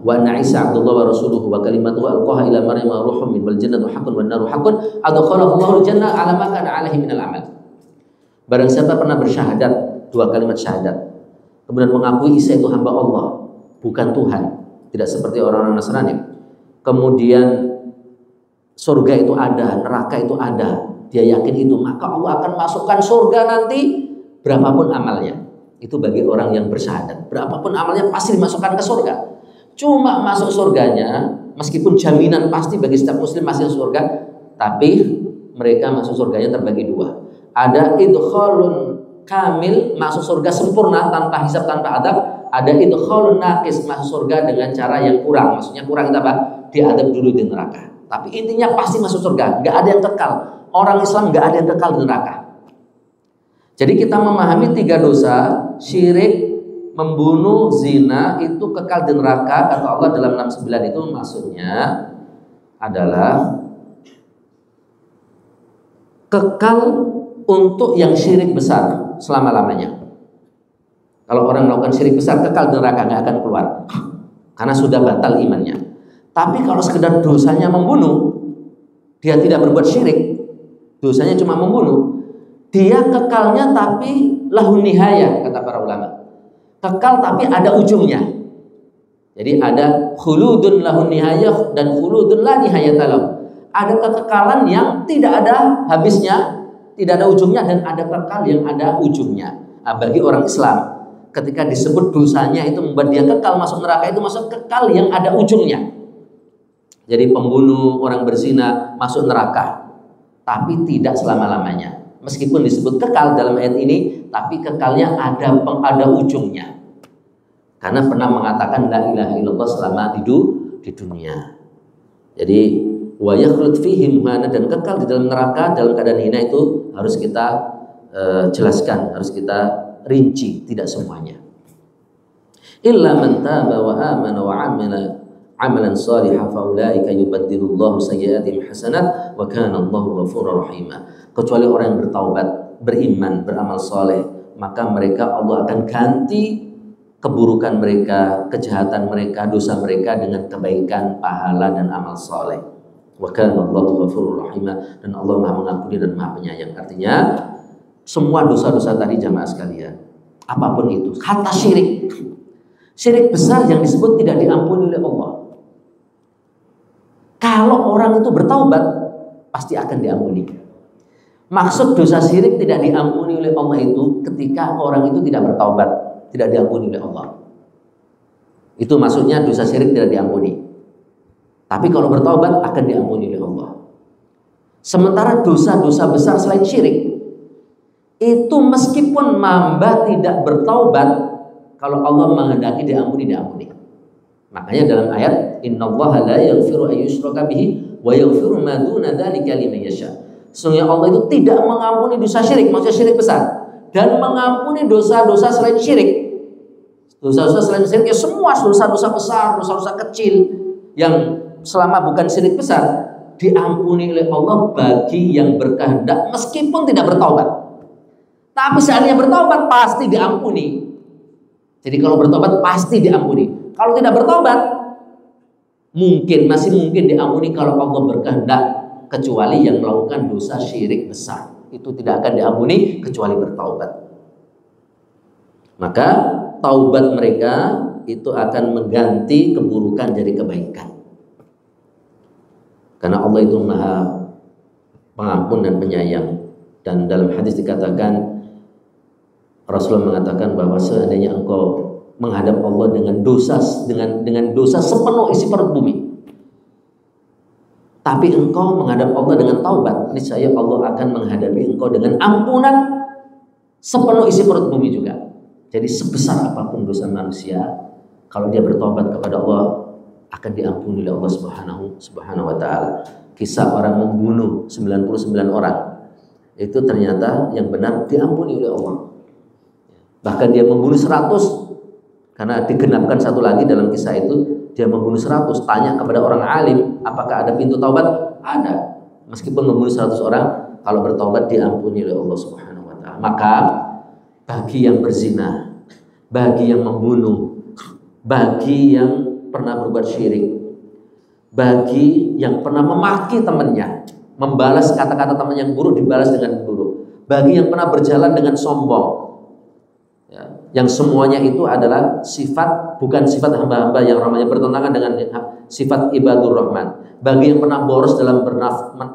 Speaker 1: wa anna isa abdullah wa rasuluhu wa kalimatuhu alqaha ila maryam ruhun min wal jannatu haqqun wan naru haqqun adkhalahu Allahul jannah ala ma kana alaihi minal amal. Barang siapa pernah bersyahadat, dua kalimat syahadat, kemudian mengakui Isa itu hamba Allah, bukan Tuhan, tidak seperti orang-orang Nasrani, kemudian surga itu ada, neraka itu ada, dia yakin itu, maka Allah akan masukkan surga nanti berapapun amalnya. Itu bagi orang yang bersyahadat, berapapun amalnya pasti dimasukkan ke surga. Cuma masuk surganya, meskipun jaminan pasti bagi setiap muslim masuk surga, tapi mereka masuk surganya terbagi dua. Ada idkhalun kamil, masuk surga sempurna tanpa hisab, tanpa adab. Ada idkhalun naqis, masuk surga dengan cara yang kurang. Maksudnya kurang itu apa? Diadab dulu di neraka. Tapi intinya pasti masuk surga, nggak ada yang kekal. Orang Islam nggak ada yang kekal di neraka. Jadi kita memahami tiga dosa, syirik, membunuh, zina, itu kekal di neraka. Kata Allah dalam 69 itu maksudnya adalah kekal untuk yang syirik besar selama-lamanya. Kalau orang melakukan syirik besar, kekal di neraka, nggak akan keluar karena sudah batal imannya. Tapi kalau sekedar dosanya membunuh, dia tidak berbuat syirik, dosanya cuma membunuh, dia kekalnya tapi lahun nihayah, kata para ulama. Kekal tapi ada ujungnya. Jadi ada khuludun lahun nihayah dan khuludun la nihayata lahu. Ada kekekalan yang tidak ada habisnya, tidak ada ujungnya, dan ada kekal yang ada ujungnya. Nah, bagi orang Islam, ketika disebut dosanya itu membuat dia kekal masuk neraka, itu masuk kekal yang ada ujungnya. Jadi pembunuh, orang berzina masuk neraka, tapi tidak selama-lamanya. Meskipun disebut kekal dalam ayat ini, tapi kekalnya ada ujungnya. Karena pernah mengatakan la ilaha illallah selama hidup di dunia. Jadi wa yakhlud fihi muhana, dan kekal di dalam neraka dalam keadaan hina, itu harus kita jelaskan, harus kita rinci, tidak semuanya. Illa man taba wa amana wa amila amalan shalihan fa ulaika yubaddilullahu sayyi'atihim hasanat wa kana Allahu ghafurur rahim. Kecuali orang yang bertaubat, beriman, beramal saleh, maka mereka Allah akan ganti keburukan mereka, kejahatan mereka, dosa mereka dengan kebaikan, pahala dan amal saleh. Wa kana Allahu ghafurur rahim, dan Allah Maha Mengampuni dan Maha Penyayang. Artinya semua dosa-dosa tadi jamaah sekalian, apapun itu, kata syirik, syirik besar yang disebut tidak diampuni oleh Allah. Kalau orang itu bertaubat, pasti akan diampuni. Maksud dosa syirik tidak diampuni oleh Allah itu ketika orang itu tidak bertaubat, tidak diampuni oleh Allah. Itu maksudnya dosa syirik tidak diampuni. Tapi kalau bertaubat akan diampuni oleh Allah. Sementara dosa-dosa besar selain syirik itu meskipun hamba tidak bertaubat, kalau Allah menghendaki diampuni. Makanya dalam ayat innallaha la yaghfiru ayyushraka bihi wa yaghfiru ma duna dzalika liman yasha. Sesungguhnya Allah itu tidak mengampuni dosa syirik, maksudnya syirik besar, dan mengampuni dosa-dosa selain syirik. Dosa-dosa selain syirik ya semua dosa-dosa besar, dosa-dosa kecil yang selama bukan syirik besar diampuni oleh Allah bagi yang berkehendak meskipun tidak bertaubat. Tapi seandainya bertaubat pasti diampuni. Jadi kalau bertobat pasti diampuni. Kalau tidak bertobat masih mungkin diampuni kalau Allah berkehendak, kecuali yang melakukan dosa syirik besar. Itu tidak akan diampuni kecuali bertaubat. Maka taubat mereka itu akan mengganti keburukan jadi kebaikan. Karena Allah itu Maha Pengampun dan Penyayang. Dan dalam hadis dikatakan, Rasulullah mengatakan bahwa seandainya engkau menghadap Allah dengan dosa sepenuh isi perut bumi, tapi engkau menghadap Allah dengan taubat, niscaya Allah akan menghadapi engkau dengan ampunan sepenuh isi perut bumi juga. Jadi sebesar apapun dosa manusia, kalau dia bertobat kepada Allah akan diampuni oleh Allah Subhanahu wa taala. Kisah orang membunuh 99 orang itu ternyata yang benar diampuni oleh Allah. Bahkan dia membunuh 100, karena digenapkan satu lagi dalam kisah itu, dia membunuh 100. Tanya kepada orang alim, apakah ada pintu taubat? Ada. Meskipun membunuh 100 orang, kalau bertaubat diampuni oleh Allah Subhanahu wa taala. Maka bagi yang berzina, bagi yang membunuh, bagi yang pernah berbuat syirik, bagi yang pernah memaki temannya, membalas kata-kata teman yang buruk dibalas dengan buruk, bagi yang pernah berjalan dengan sombong, ya, yang semuanya itu adalah bukan sifat hamba-hamba yang namanya bertentangan dengan sifat ibadur rahman, bagi yang pernah boros dalam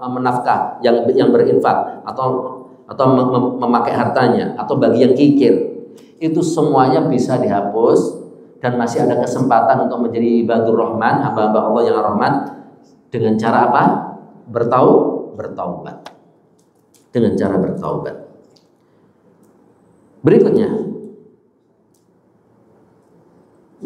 Speaker 1: menafkah, yang berinfak atau memakai hartanya, atau bagi yang kikir, itu semuanya bisa dihapus. Dan masih ada kesempatan untuk menjadi ibadur rahman, hamba-hamba Allah yang rahman, dengan cara apa? Bertaubat. Dengan cara bertaubat. Berikutnya,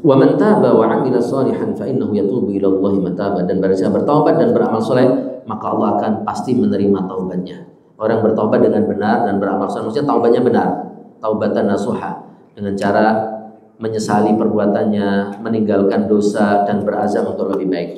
Speaker 1: wa man taba wa 'amila shalihan fa innahu yatubu ila Allahi mataba. Dan barang siapa bertaubat dan beramal soleh, maka Allah akan pasti menerima taubatnya. Orang bertaubat dengan benar dan beramal soleh, maksudnya taubatnya benar, taubatan nasuha, dengan cara menyesali perbuatannya, meninggalkan dosa dan berazam untuk lebih baik.